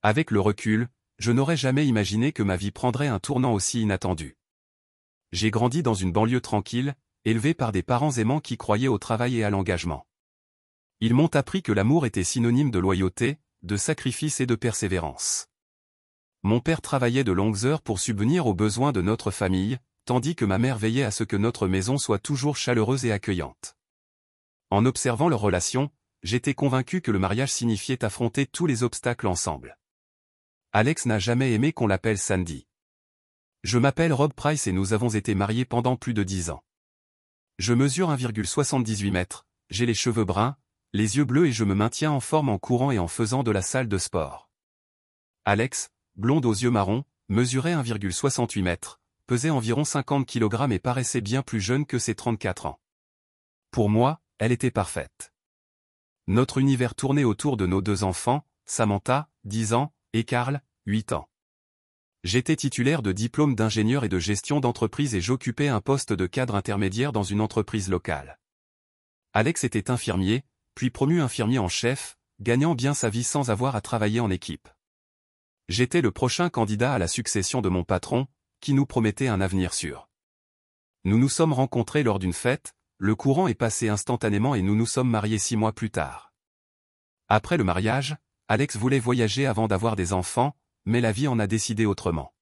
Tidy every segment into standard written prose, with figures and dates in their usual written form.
Avec le recul, je n'aurais jamais imaginé que ma vie prendrait un tournant aussi inattendu. J'ai grandi dans une banlieue tranquille, élevé par des parents aimants qui croyaient au travail et à l'engagement. Ils m'ont appris que l'amour était synonyme de loyauté, de sacrifice et de persévérance. Mon père travaillait de longues heures pour subvenir aux besoins de notre famille, tandis que ma mère veillait à ce que notre maison soit toujours chaleureuse et accueillante. En observant leur relation, j'étais convaincu que le mariage signifiait affronter tous les obstacles ensemble. Alex n'a jamais aimé qu'on l'appelle Sandy. Je m'appelle Rob Price et nous avons été mariés pendant plus de 10 ans. Je mesure 1,78 m, j'ai les cheveux bruns, les yeux bleus et je me maintiens en forme en courant et en faisant de la salle de sport. Alex, blonde aux yeux marrons, mesurait 1,68 m, pesait environ 50 kg et paraissait bien plus jeune que ses 34 ans. Pour moi, elle était parfaite. Notre univers tournait autour de nos 2 enfants, Samantha, 10 ans, et Carl, 8 ans. J'étais titulaire de diplôme d'ingénieur et de gestion d'entreprise et j'occupais un poste de cadre intermédiaire dans une entreprise locale. Alex était infirmier, puis promu infirmier en chef, gagnant bien sa vie sans avoir à travailler en équipe. J'étais le prochain candidat à la succession de mon patron, qui nous promettait un avenir sûr. Nous nous sommes rencontrés lors d'une fête, le courant est passé instantanément et nous nous sommes mariés 6 mois plus tard. Après le mariage, Alex voulait voyager avant d'avoir des enfants, mais la vie en a décidé autrement.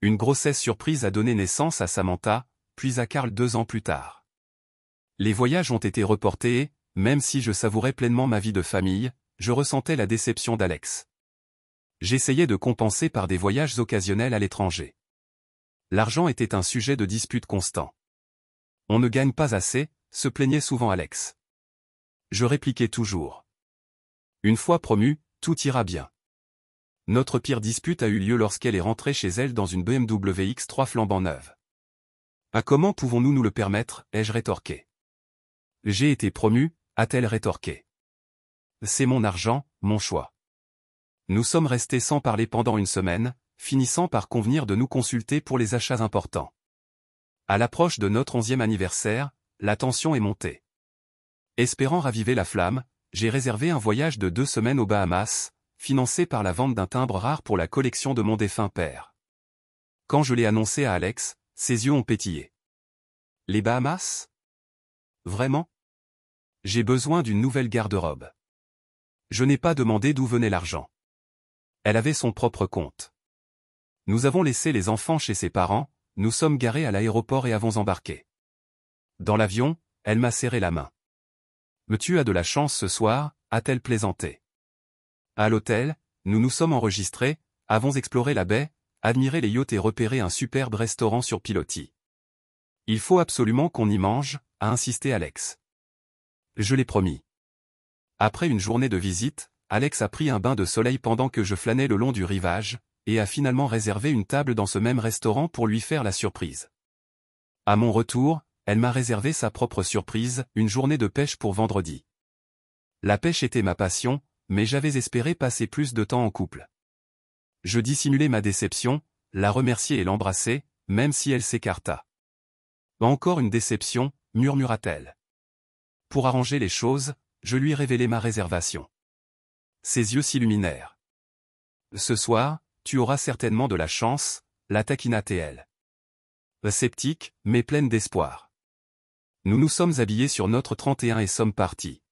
Une grossesse surprise a donné naissance à Samantha, puis à Carl 2 ans plus tard. Les voyages ont été reportés et, même si je savourais pleinement ma vie de famille, je ressentais la déception d'Alex. J'essayais de compenser par des voyages occasionnels à l'étranger. L'argent était un sujet de dispute constant. On ne gagne pas assez, se plaignait souvent Alex. Je répliquais toujours. Une fois promue, tout ira bien. Notre pire dispute a eu lieu lorsqu'elle est rentrée chez elle dans une BMW X3 flambant neuve. « Comment pouvons-nous nous le permettre » ai-je rétorqué. « J'ai été promue » a-t-elle rétorqué. « C'est mon argent, mon choix. » Nous sommes restés sans parler pendant une semaine, finissant par convenir de nous consulter pour les achats importants. À l'approche de notre 11e anniversaire, la tension est montée. Espérant raviver la flamme, j'ai réservé un voyage de 2 semaines aux Bahamas, financé par la vente d'un timbre rare pour la collection de mon défunt père. Quand je l'ai annoncé à Alex, ses yeux ont pétillé. Les Bahamas ? Vraiment ? J'ai besoin d'une nouvelle garde-robe. Je n'ai pas demandé d'où venait l'argent. Elle avait son propre compte. Nous avons laissé les enfants chez ses parents, nous sommes garés à l'aéroport et avons embarqué. Dans l'avion, elle m'a serré la main. « Mais tu as de la chance ce soir » a-t-elle plaisanté. À l'hôtel, nous nous sommes enregistrés, avons exploré la baie, admiré les yachts et repéré un superbe restaurant sur pilotis. « Il faut absolument qu'on y mange » a insisté Alex. Je l'ai promis. Après une journée de visite, Alex a pris un bain de soleil pendant que je flânais le long du rivage, et a finalement réservé une table dans ce même restaurant pour lui faire la surprise. À mon retour, elle m'a réservé sa propre surprise, une journée de pêche pour vendredi. La pêche était ma passion, mais j'avais espéré passer plus de temps en couple. Je dissimulai ma déception, la remerciai et l'embrassai, même si elle s'écarta. « Encore une déception » murmura-t-elle. Pour arranger les choses, je lui révélai ma réservation. Ses yeux s'illuminèrent. « Ce soir, tu auras certainement de la chance » la taquina-t-elle. Sceptique, mais pleine d'espoir. Nous nous sommes habillés sur notre 31 et sommes partis.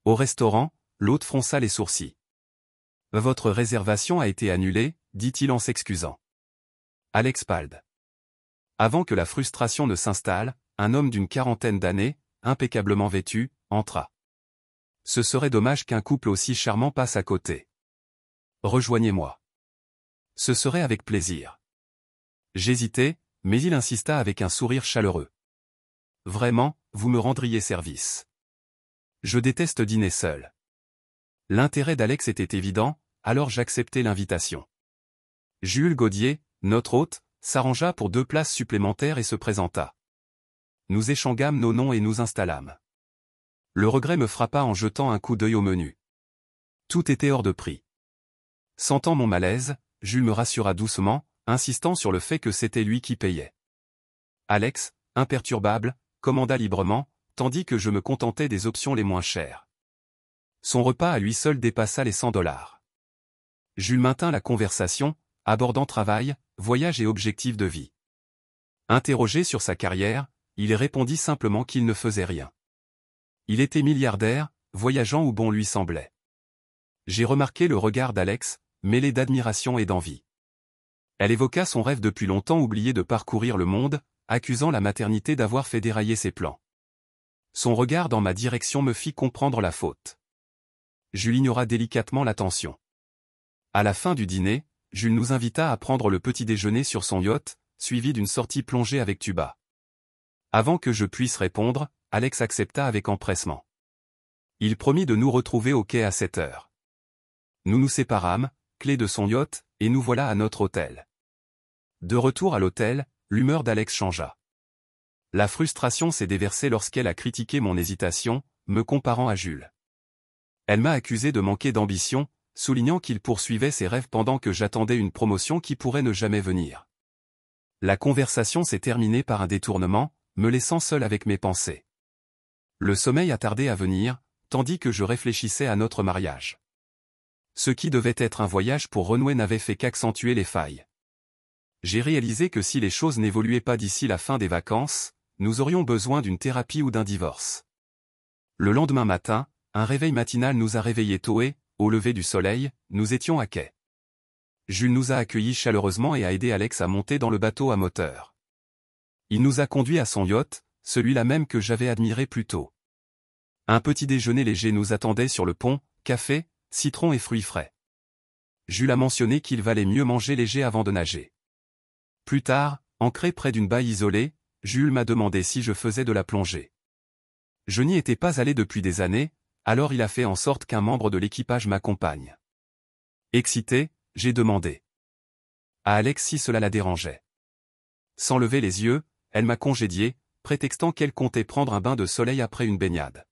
Au restaurant, l'hôte fronça les sourcils. « Votre réservation a été annulée » dit-il en s'excusant. Alex palde. Avant que la frustration ne s'installe, un homme d'une 40aine d'années, impeccablement vêtu, entra. Ce serait dommage qu'un couple aussi charmant passe à côté. Rejoignez-moi. Ce serait avec plaisir. J'hésitai, mais il insista avec un sourire chaleureux. Vraiment, vous me rendriez service. Je déteste dîner seul. L'intérêt d'Alex était évident, alors j'acceptai l'invitation. Jules Gaudier, notre hôte, s'arrangea pour 2 places supplémentaires et se présenta. Nous échangeâmes nos noms et nous installâmes. Le regret me frappa en jetant un coup d'œil au menu. Tout était hors de prix. Sentant mon malaise, Jules me rassura doucement, insistant sur le fait que c'était lui qui payait. Alex, imperturbable, commanda librement, tandis que je me contentais des options les moins chères. Son repas à lui seul dépassa les $100. Jules maintint la conversation, abordant travail, voyage et objectifs de vie. Interrogé sur sa carrière, il répondit simplement qu'il ne faisait rien. Il était milliardaire, voyageant où bon lui semblait. J'ai remarqué le regard d'Alex, mêlé d'admiration et d'envie. Elle évoqua son rêve depuis longtemps oublié de parcourir le monde, accusant la maternité d'avoir fait dérailler ses plans. Son regard dans ma direction me fit comprendre la faute. Jules ignora délicatement l'attention. À la fin du dîner, Jules nous invita à prendre le petit déjeuner sur son yacht, suivi d'une sortie plongée avec tuba. Avant que je puisse répondre, Alex accepta avec empressement. Il promit de nous retrouver au quai à 7 heures. Nous nous séparâmes, clé de son yacht, et nous voilà à notre hôtel. De retour à l'hôtel, l'humeur d'Alex changea. La frustration s'est déversée lorsqu'elle a critiqué mon hésitation, me comparant à Jules. Elle m'a accusé de manquer d'ambition, soulignant qu'il poursuivait ses rêves pendant que j'attendais une promotion qui pourrait ne jamais venir. La conversation s'est terminée par un détournement, me laissant seul avec mes pensées. Le sommeil a tardé à venir, tandis que je réfléchissais à notre mariage. Ce qui devait être un voyage pour renouer n'avait fait qu'accentuer les failles. J'ai réalisé que si les choses n'évoluaient pas d'ici la fin des vacances, nous aurions besoin d'une thérapie ou d'un divorce. Le lendemain matin, un réveil matinal nous a réveillés tôt et, au lever du soleil, nous étions à quai. Jules nous a accueillis chaleureusement et a aidé Alex à monter dans le bateau à moteur. Il nous a conduits à son yacht, celui-là même que j'avais admiré plus tôt. Un petit déjeuner léger nous attendait sur le pont, café, citron et fruits frais. Jules a mentionné qu'il valait mieux manger léger avant de nager. Plus tard, ancré près d'une baie isolée, Jules m'a demandé si je faisais de la plongée. Je n'y étais pas allé depuis des années, alors il a fait en sorte qu'un membre de l'équipage m'accompagne. Excité, j'ai demandé à Alex si cela la dérangeait. Sans lever les yeux, elle m'a congédié, prétextant qu'elle comptait prendre un bain de soleil après une baignade.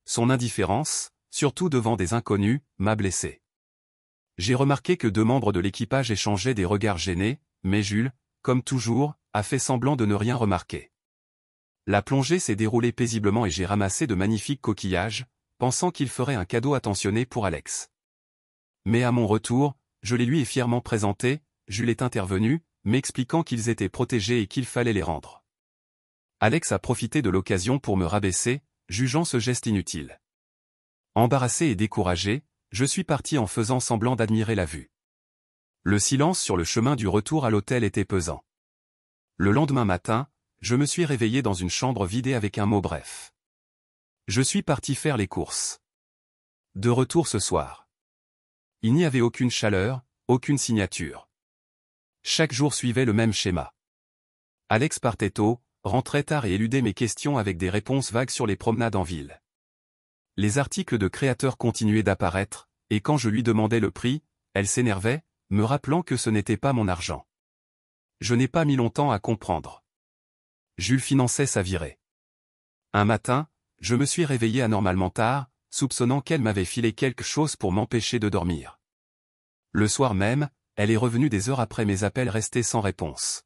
Son indifférence, surtout devant des inconnus, m'a blessé. J'ai remarqué que 2 membres de l'équipage échangeaient des regards gênés, mais Jules, comme toujours, a fait semblant de ne rien remarquer. La plongée s'est déroulée paisiblement et j'ai ramassé de magnifiques coquillages, pensant qu'il ferait un cadeau attentionné pour Alex. Mais à mon retour, je les lui ai fièrement présentés, Jules est intervenu, m'expliquant qu'ils étaient protégés et qu'il fallait les rendre. Alex a profité de l'occasion pour me rabaisser, jugeant ce geste inutile. Embarrassé et découragé, je suis parti en faisant semblant d'admirer la vue. Le silence sur le chemin du retour à l'hôtel était pesant. Le lendemain matin, je me suis réveillé dans une chambre vidée avec un mot bref. Je suis parti faire les courses. De retour ce soir. Il n'y avait aucune chaleur, aucune signature. Chaque jour suivait le même schéma. Alex partait tôt, rentrait tard et éludait mes questions avec des réponses vagues sur les promenades en ville. Les articles de créateurs continuaient d'apparaître, et quand je lui demandais le prix, elle s'énervait, me rappelant que ce n'était pas mon argent. Je n'ai pas mis longtemps à comprendre. Jules finançait sa virée. Un matin, je me suis réveillé anormalement tard, soupçonnant qu'elle m'avait filé quelque chose pour m'empêcher de dormir. Le soir même, elle est revenue des heures après mes appels restés sans réponse.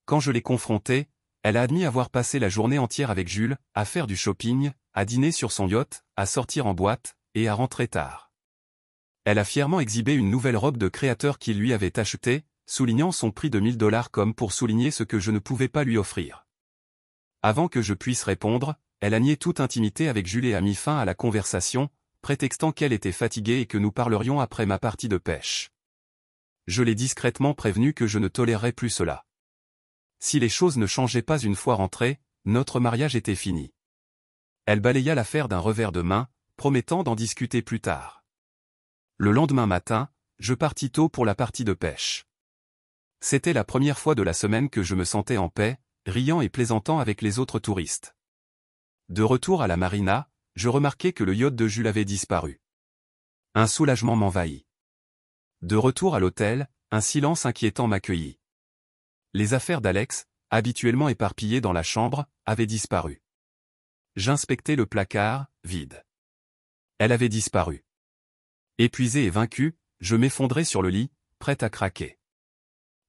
Quand je l'ai confrontée, elle a admis avoir passé la journée entière avec Jules, à faire du shopping, à dîner sur son yacht, à sortir en boîte, et à rentrer tard. Elle a fièrement exhibé une nouvelle robe de créateur qu'il lui avait achetée, soulignant son prix de $1000 comme pour souligner ce que je ne pouvais pas lui offrir. Avant que je puisse répondre, elle a nié toute intimité avec Jules et a mis fin à la conversation, prétextant qu'elle était fatiguée et que nous parlerions après ma partie de pêche. Je l'ai discrètement prévenu que je ne tolérerais plus cela. Si les choses ne changeaient pas une fois rentrés, notre mariage était fini. Elle balaya l'affaire d'un revers de main, promettant d'en discuter plus tard. Le lendemain matin, je partis tôt pour la partie de pêche. C'était la première fois de la semaine que je me sentais en paix, riant et plaisantant avec les autres touristes. De retour à la marina, je remarquai que le yacht de Jules avait disparu. Un soulagement m'envahit. De retour à l'hôtel, un silence inquiétant m'accueillit. Les affaires d'Alex, habituellement éparpillées dans la chambre, avaient disparu. J'inspectais le placard, vide. Elle avait disparu. Épuisé et vaincu, je m'effondrais sur le lit, prêt à craquer.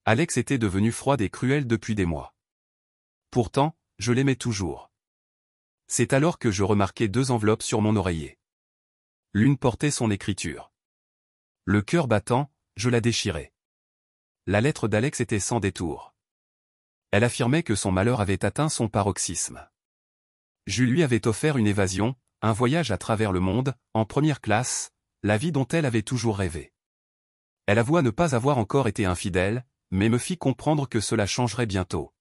Alex était devenue froide et cruelle depuis des mois. Pourtant, je l'aimais toujours. C'est alors que je remarquai 2 enveloppes sur mon oreiller. L'une portait son écriture. Le cœur battant, je la déchirai. La lettre d'Alex était sans détour. Elle affirmait que son malheur avait atteint son paroxysme. Je lui avais offert une évasion, un voyage à travers le monde, en première classe, la vie dont elle avait toujours rêvé. Elle avoua ne pas avoir encore été infidèle, mais me fit comprendre que cela changerait bientôt.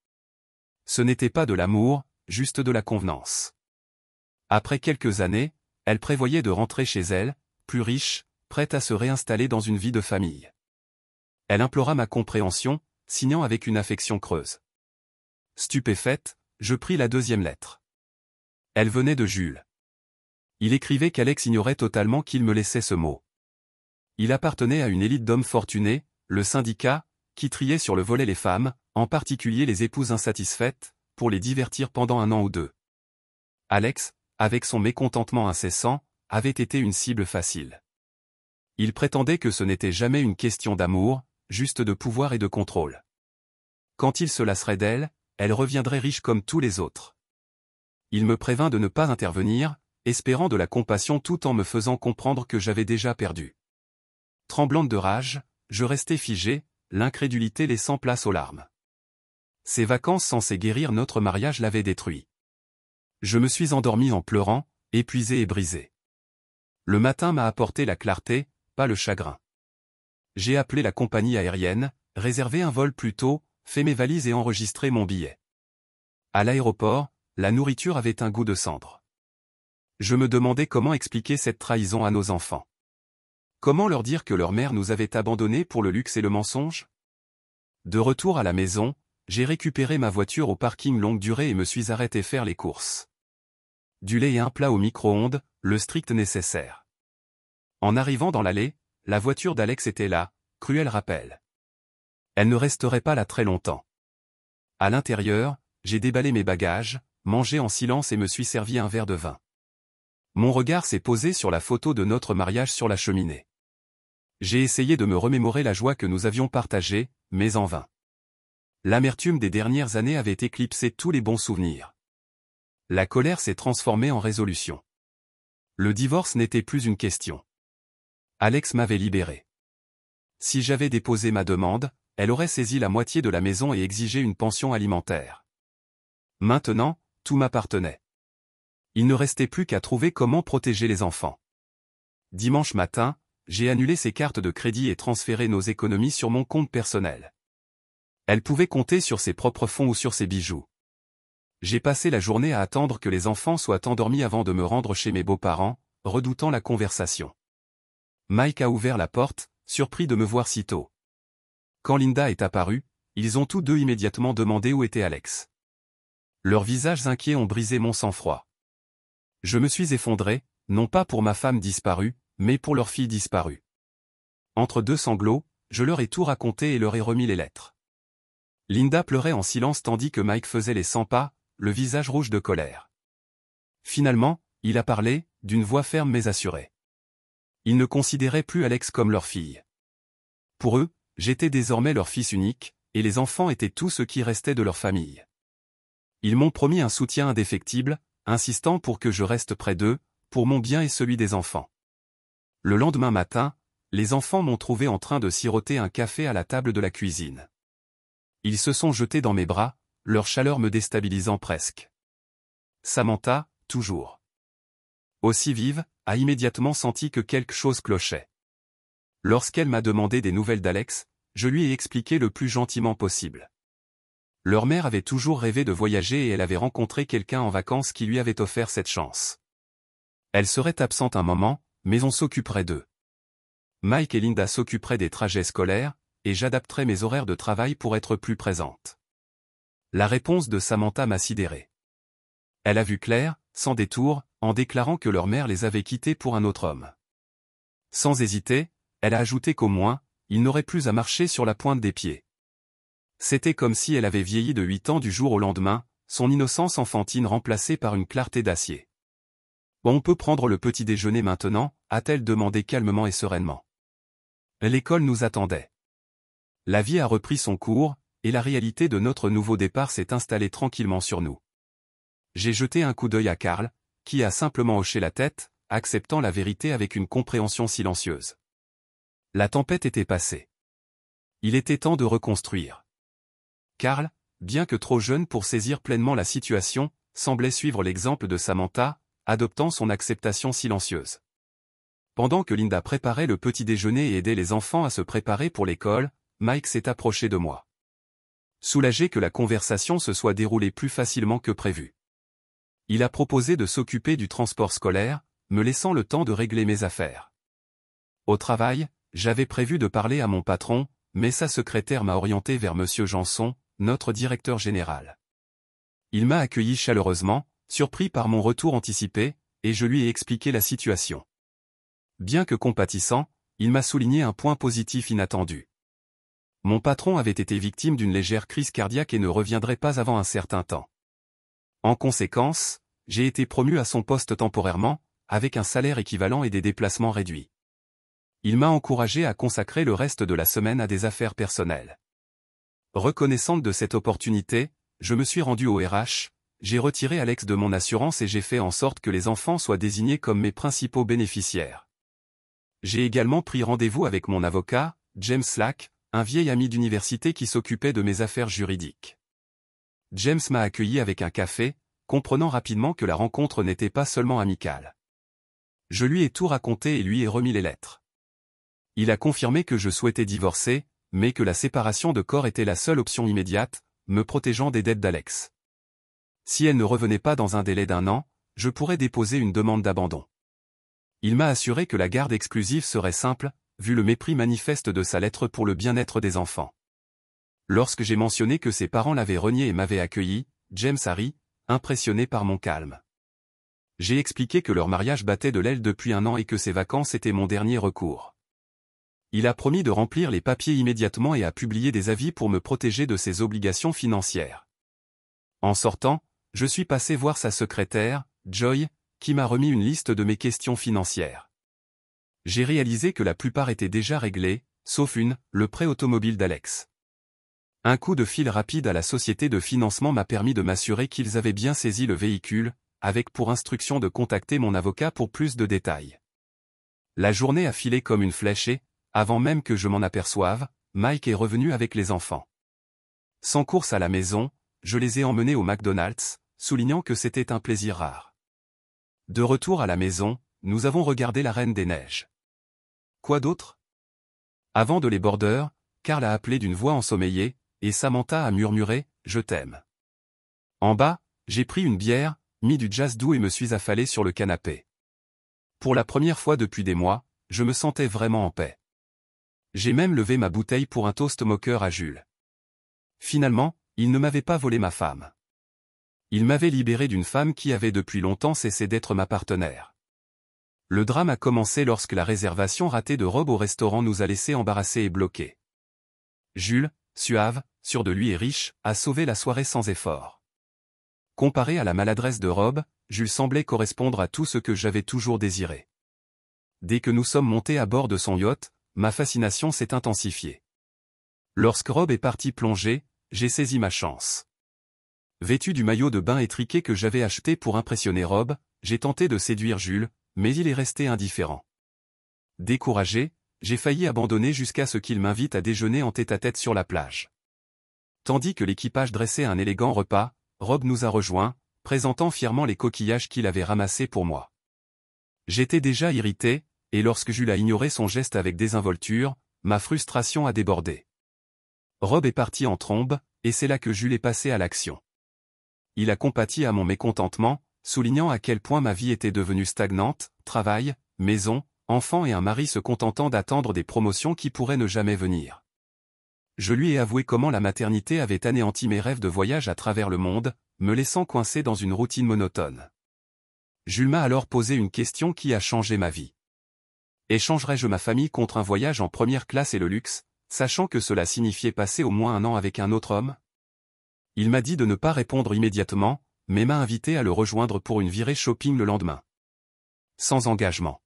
Ce n'était pas de l'amour, juste de la convenance. Après quelques années, elle prévoyait de rentrer chez elle, plus riche, prête à se réinstaller dans une vie de famille. Elle implora ma compréhension, signant avec une affection creuse. Stupéfaite, je pris la deuxième lettre. Elle venait de Jules. Il écrivait qu'Alex ignorait totalement qu'il me laissait ce mot. Il appartenait à une élite d'hommes fortunés, le syndicat, qui triait sur le volet les femmes, en particulier les épouses insatisfaites, pour les divertir pendant 1 an ou 2. Alex, avec son mécontentement incessant, avait été une cible facile. Il prétendait que ce n'était jamais une question d'amour, juste de pouvoir et de contrôle. Quand il se lasserait d'elle, elle reviendrait riche comme tous les autres. Il me prévint de ne pas intervenir, espérant de la compassion tout en me faisant comprendre que j'avais déjà perdu. Tremblante de rage, je restai figé, l'incrédulité laissant place aux larmes. Ces vacances censées guérir notre mariage l'avaient détruit. Je me suis endormi en pleurant, épuisé et brisé. Le matin m'a apporté la clarté, pas le chagrin. J'ai appelé la compagnie aérienne, réservé un vol plus tôt, fait mes valises et enregistré mon billet. À l'aéroport, la nourriture avait un goût de cendre. Je me demandais comment expliquer cette trahison à nos enfants. Comment leur dire que leur mère nous avait abandonnés pour le luxe et le mensonge? De retour à la maison, j'ai récupéré ma voiture au parking longue durée et me suis arrêté faire les courses. Du lait et un plat au micro-ondes, le strict nécessaire. En arrivant dans l'allée, la voiture d'Alex était là, cruel rappel. Elle ne resterait pas là très longtemps. À l'intérieur, j'ai déballé mes bagages, mangé en silence et me suis servi un verre de vin. Mon regard s'est posé sur la photo de notre mariage sur la cheminée. J'ai essayé de me remémorer la joie que nous avions partagée, mais en vain. L'amertume des dernières années avait éclipsé tous les bons souvenirs. La colère s'est transformée en résolution. Le divorce n'était plus une question. Alex m'avait libéré. Si j'avais déposé ma demande, elle aurait saisi la moitié de la maison et exigé une pension alimentaire. Maintenant, tout m'appartenait. Il ne restait plus qu'à trouver comment protéger les enfants. Dimanche matin, j'ai annulé ses cartes de crédit et transféré nos économies sur mon compte personnel. Elle pouvait compter sur ses propres fonds ou sur ses bijoux. J'ai passé la journée à attendre que les enfants soient endormis avant de me rendre chez mes beaux-parents, redoutant la conversation. Mike a ouvert la porte, surpris de me voir si tôt. Quand Linda est apparue, ils ont tous deux immédiatement demandé où était Alex. Leurs visages inquiets ont brisé mon sang-froid. Je me suis effondré, non pas pour ma femme disparue, mais pour leur fille disparue. Entre deux sanglots, je leur ai tout raconté et leur ai remis les lettres. Linda pleurait en silence tandis que Mike faisait les 100 pas, le visage rouge de colère. Finalement, il a parlé, d'une voix ferme mais assurée. Ils ne considéraient plus Alex comme leur fille. Pour eux, j'étais désormais leur fils unique, et les enfants étaient tout ce qui restait de leur famille. Ils m'ont promis un soutien indéfectible, insistant pour que je reste près d'eux, pour mon bien et celui des enfants. Le lendemain matin, les enfants m'ont trouvé en train de siroter un café à la table de la cuisine. Ils se sont jetés dans mes bras, leur chaleur me déstabilisant presque. Samantha, toujours aussi vive, a immédiatement senti que quelque chose clochait. Lorsqu'elle m'a demandé des nouvelles d'Alex, je lui ai expliqué le plus gentiment possible. Leur mère avait toujours rêvé de voyager et elle avait rencontré quelqu'un en vacances qui lui avait offert cette chance. Elle serait absente un moment, mais on s'occuperait d'eux. Mike et Linda s'occuperaient des trajets scolaires, et j'adapterais mes horaires de travail pour être plus présente. La réponse de Samantha m'a sidéré. Elle a vu clair, sans détour, en déclarant que leur mère les avait quittés pour un autre homme. Sans hésiter, elle a ajouté qu'au moins, ils n'auraient plus à marcher sur la pointe des pieds. C'était comme si elle avait vieilli de 8 ans du jour au lendemain, son innocence enfantine remplacée par une clarté d'acier. « On peut prendre le petit déjeuner maintenant ?» a-t-elle demandé calmement et sereinement. L'école nous attendait. La vie a repris son cours, et la réalité de notre nouveau départ s'est installée tranquillement sur nous. J'ai jeté un coup d'œil à Karl, qui a simplement hoché la tête, acceptant la vérité avec une compréhension silencieuse. La tempête était passée. Il était temps de reconstruire. Karl, bien que trop jeune pour saisir pleinement la situation, semblait suivre l'exemple de Samantha, adoptant son acceptation silencieuse. Pendant que Linda préparait le petit déjeuner et aidait les enfants à se préparer pour l'école, Mike s'est approché de moi. Soulagé que la conversation se soit déroulée plus facilement que prévu. Il a proposé de s'occuper du transport scolaire, me laissant le temps de régler mes affaires. Au travail, j'avais prévu de parler à mon patron, mais sa secrétaire m'a orienté vers Monsieur Janson, notre directeur général. Il m'a accueilli chaleureusement, surpris par mon retour anticipé, et je lui ai expliqué la situation. Bien que compatissant, il m'a souligné un point positif inattendu. Mon patron avait été victime d'une légère crise cardiaque et ne reviendrait pas avant un certain temps. En conséquence, j'ai été promu à son poste temporairement, avec un salaire équivalent et des déplacements réduits. Il m'a encouragé à consacrer le reste de la semaine à des affaires personnelles. Reconnaissante de cette opportunité, je me suis rendu au RH, j'ai retiré Alex de mon assurance et j'ai fait en sorte que les enfants soient désignés comme mes principaux bénéficiaires. J'ai également pris rendez-vous avec mon avocat, James Slack, un vieil ami d'université qui s'occupait de mes affaires juridiques. James m'a accueilli avec un café, comprenant rapidement que la rencontre n'était pas seulement amicale. Je lui ai tout raconté et lui ai remis les lettres. Il a confirmé que je souhaitais divorcer, mais que la séparation de corps était la seule option immédiate, me protégeant des dettes d'Alex. Si elle ne revenait pas dans un délai d'1 an, je pourrais déposer une demande d'abandon. Il m'a assuré que la garde exclusive serait simple, vu le mépris manifeste de sa lettre pour le bien-être des enfants. Lorsque j'ai mentionné que ses parents l'avaient renié et m'avaient accueilli, James a ri, impressionné par mon calme. J'ai expliqué que leur mariage battait de l'aile depuis 1 an et que ses vacances étaient mon dernier recours. Il a promis de remplir les papiers immédiatement et a publié des avis pour me protéger de ses obligations financières. En sortant, je suis passé voir sa secrétaire, Joy, qui m'a remis une liste de mes questions financières. J'ai réalisé que la plupart étaient déjà réglées, sauf une, le prêt automobile d'Alex. Un coup de fil rapide à la société de financement m'a permis de m'assurer qu'ils avaient bien saisi le véhicule, avec pour instruction de contacter mon avocat pour plus de détails. La journée a filé comme une flèche et, avant même que je m'en aperçoive, Mike est revenu avec les enfants. Sans course à la maison, je les ai emmenés au McDonald's, soulignant que c'était un plaisir rare. De retour à la maison, nous avons regardé la Reine des Neiges. Quoi d'autre? Avant de les border, Karl a appelé d'une voix ensommeillée, et Samantha a murmuré « Je t'aime ». En bas, j'ai pris une bière, mis du jazz doux et me suis affalé sur le canapé. Pour la première fois depuis des mois, je me sentais vraiment en paix. J'ai même levé ma bouteille pour un toast moqueur à Jules. Finalement, il ne m'avait pas volé ma femme. Il m'avait libéré d'une femme qui avait depuis longtemps cessé d'être ma partenaire. Le drame a commencé lorsque la réservation ratée de Rob au restaurant nous a laissés embarrassés et bloqués. Jules, suave, sûr de lui et riche, a sauvé la soirée sans effort. Comparé à la maladresse de Rob, Jules semblait correspondre à tout ce que j'avais toujours désiré. Dès que nous sommes montés à bord de son yacht, ma fascination s'est intensifiée. Lorsque Rob est parti plonger, j'ai saisi ma chance. Vêtu du maillot de bain étriqué que j'avais acheté pour impressionner Rob, j'ai tenté de séduire Jules, mais il est resté indifférent. Découragé, j'ai failli abandonner jusqu'à ce qu'il m'invite à déjeuner en tête-à-tête sur la plage. Tandis que l'équipage dressait un élégant repas, Rob nous a rejoints, présentant fièrement les coquillages qu'il avait ramassés pour moi. J'étais déjà irrité, et lorsque Jules a ignoré son geste avec désinvolture, ma frustration a débordé. Rob est parti en trombe, et c'est là que Jules est passé à l'action. Il a compati à mon mécontentement, soulignant à quel point ma vie était devenue stagnante, travail, maison, enfant et un mari se contentant d'attendre des promotions qui pourraient ne jamais venir. Je lui ai avoué comment la maternité avait anéanti mes rêves de voyage à travers le monde, me laissant coincé dans une routine monotone. Jules m'a alors posé une question qui a changé ma vie. Échangerais-je ma famille contre un voyage en première classe et le luxe, sachant que cela signifiait passer au moins 1 an avec un autre homme? Il m'a dit de ne pas répondre immédiatement, mais m'a invité à le rejoindre pour une virée shopping le lendemain. Sans engagement.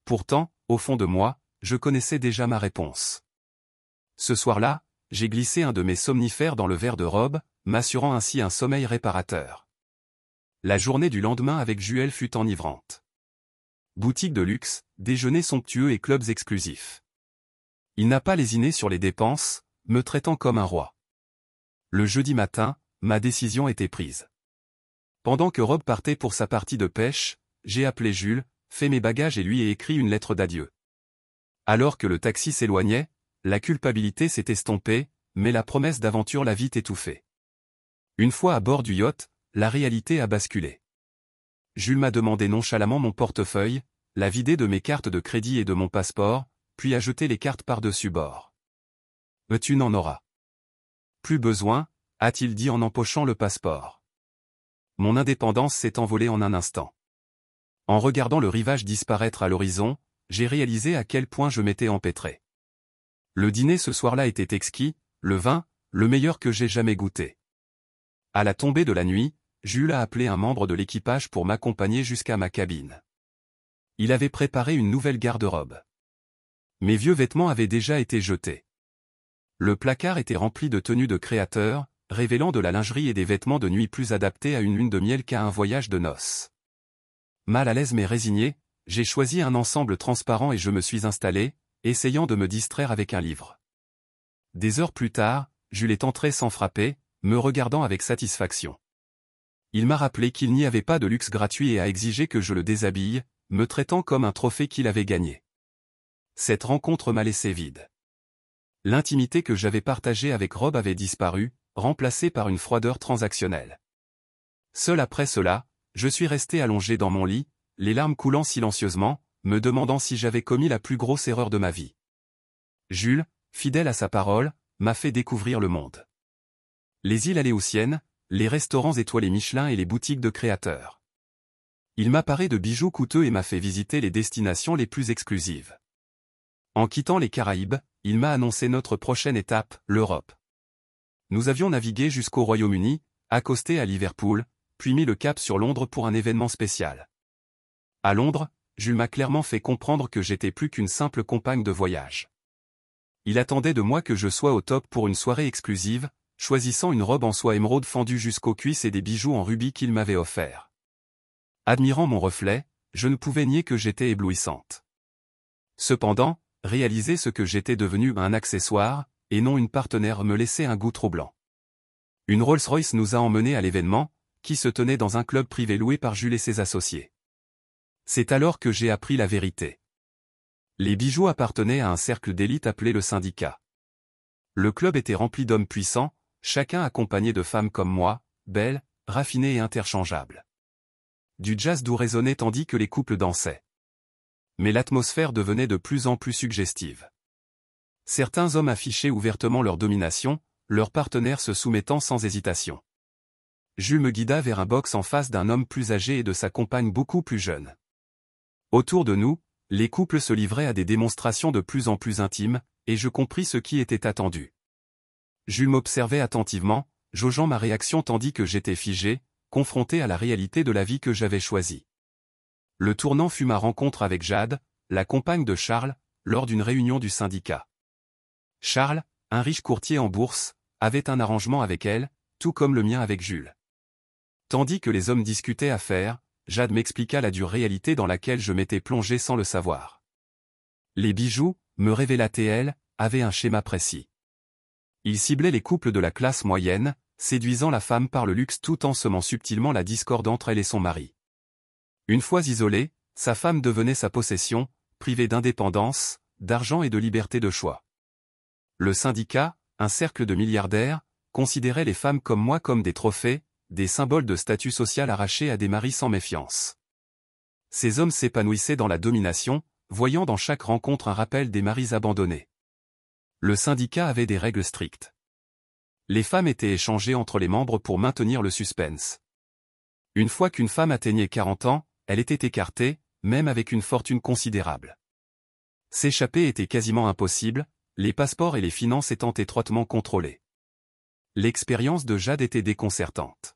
Pourtant, au fond de moi, je connaissais déjà ma réponse. Ce soir-là, j'ai glissé un de mes somnifères dans le verre de Rob, m'assurant ainsi un sommeil réparateur. La journée du lendemain avec Jules fut enivrante. Boutique de luxe, déjeuner somptueux et clubs exclusifs. Il n'a pas lésiné sur les dépenses, me traitant comme un roi. Le jeudi matin, ma décision était prise. Pendant que Rob partait pour sa partie de pêche, j'ai appelé Jules, fait mes bagages et lui ai écrit une lettre d'adieu. Alors que le taxi s'éloignait, la culpabilité s'est estompée, mais la promesse d'aventure l'a vite étouffée. Une fois à bord du yacht, la réalité a basculé. Jules m'a demandé nonchalamment mon portefeuille, l'a vidé de mes cartes de crédit et de mon passeport, puis a jeté les cartes par-dessus bord. « Tu n'en auras plus besoin », a-t-il dit en empochant le passeport. Mon indépendance s'est envolée en un instant. En regardant le rivage disparaître à l'horizon, j'ai réalisé à quel point je m'étais empêtré. Le dîner ce soir-là était exquis, le vin, le meilleur que j'ai jamais goûté. À la tombée de la nuit, Jules a appelé un membre de l'équipage pour m'accompagner jusqu'à ma cabine. Il avait préparé une nouvelle garde-robe. Mes vieux vêtements avaient déjà été jetés. Le placard était rempli de tenues de créateurs, révélant de la lingerie et des vêtements de nuit plus adaptés à une lune de miel qu'à un voyage de noces. Mal à l'aise mais résigné, j'ai choisi un ensemble transparent et je me suis installé, essayant de me distraire avec un livre. Des heures plus tard, Jules est entré sans frapper, me regardant avec satisfaction. Il m'a rappelé qu'il n'y avait pas de luxe gratuit et a exigé que je le déshabille, me traitant comme un trophée qu'il avait gagné. Cette rencontre m'a laissé vide. L'intimité que j'avais partagée avec Rob avait disparu, remplacée par une froideur transactionnelle. Seul après cela, je suis resté allongé dans mon lit, les larmes coulant silencieusement, me demandant si j'avais commis la plus grosse erreur de ma vie. Jules, fidèle à sa parole, m'a fait découvrir le monde. Les îles Aléoutiennes, les restaurants étoilés Michelin et les boutiques de créateurs. Il m'a parlé de bijoux coûteux et m'a fait visiter les destinations les plus exclusives. En quittant les Caraïbes, il m'a annoncé notre prochaine étape, l'Europe. Nous avions navigué jusqu'au Royaume-Uni, accosté à Liverpool, puis mis le cap sur Londres pour un événement spécial. À Londres, Jules m'a clairement fait comprendre que j'étais plus qu'une simple compagne de voyage. Il attendait de moi que je sois au top pour une soirée exclusive, choisissant une robe en soie émeraude fendue jusqu'aux cuisses et des bijoux en rubis qu'il m'avait offerts. Admirant mon reflet, je ne pouvais nier que j'étais éblouissante. Cependant, réaliser ce que j'étais devenu un accessoire, et non une partenaire me laissait un goût troublant. Une Rolls-Royce nous a emmenés à l'événement, qui se tenait dans un club privé loué par Jules et ses associés. C'est alors que j'ai appris la vérité. Les bijoux appartenaient à un cercle d'élite appelé le syndicat. Le club était rempli d'hommes puissants, chacun accompagné de femmes comme moi, belles, raffinées et interchangeables. Du jazz doux résonnait tandis que les couples dansaient. Mais l'atmosphère devenait de plus en plus suggestive. Certains hommes affichaient ouvertement leur domination, leurs partenaires se soumettant sans hésitation. Jules me guida vers un box en face d'un homme plus âgé et de sa compagne beaucoup plus jeune. Autour de nous, les couples se livraient à des démonstrations de plus en plus intimes, et je compris ce qui était attendu. Jules m'observait attentivement, jaugeant ma réaction tandis que j'étais figé, confronté à la réalité de la vie que j'avais choisie. Le tournant fut ma rencontre avec Jade, la compagne de Charles, lors d'une réunion du syndicat. Charles, un riche courtier en bourse, avait un arrangement avec elle, tout comme le mien avec Jules. Tandis que les hommes discutaient affaires, Jade m'expliqua la dure réalité dans laquelle je m'étais plongé sans le savoir. Les bijoux, me révéla-t-elle, avaient un schéma précis. Ils ciblaient les couples de la classe moyenne, séduisant la femme par le luxe tout en semant subtilement la discorde entre elle et son mari. Une fois isolée, sa femme devenait sa possession, privée d'indépendance, d'argent et de liberté de choix. Le syndicat, un cercle de milliardaires, considérait les femmes comme moi comme des trophées, des symboles de statut social arrachés à des maris sans méfiance. Ces hommes s'épanouissaient dans la domination, voyant dans chaque rencontre un rappel des maris abandonnés. Le syndicat avait des règles strictes. Les femmes étaient échangées entre les membres pour maintenir le suspense. Une fois qu'une femme atteignait 40 ans, elle était écartée, même avec une fortune considérable. S'échapper était quasiment impossible, les passeports et les finances étant étroitement contrôlés. L'expérience de Jade était déconcertante.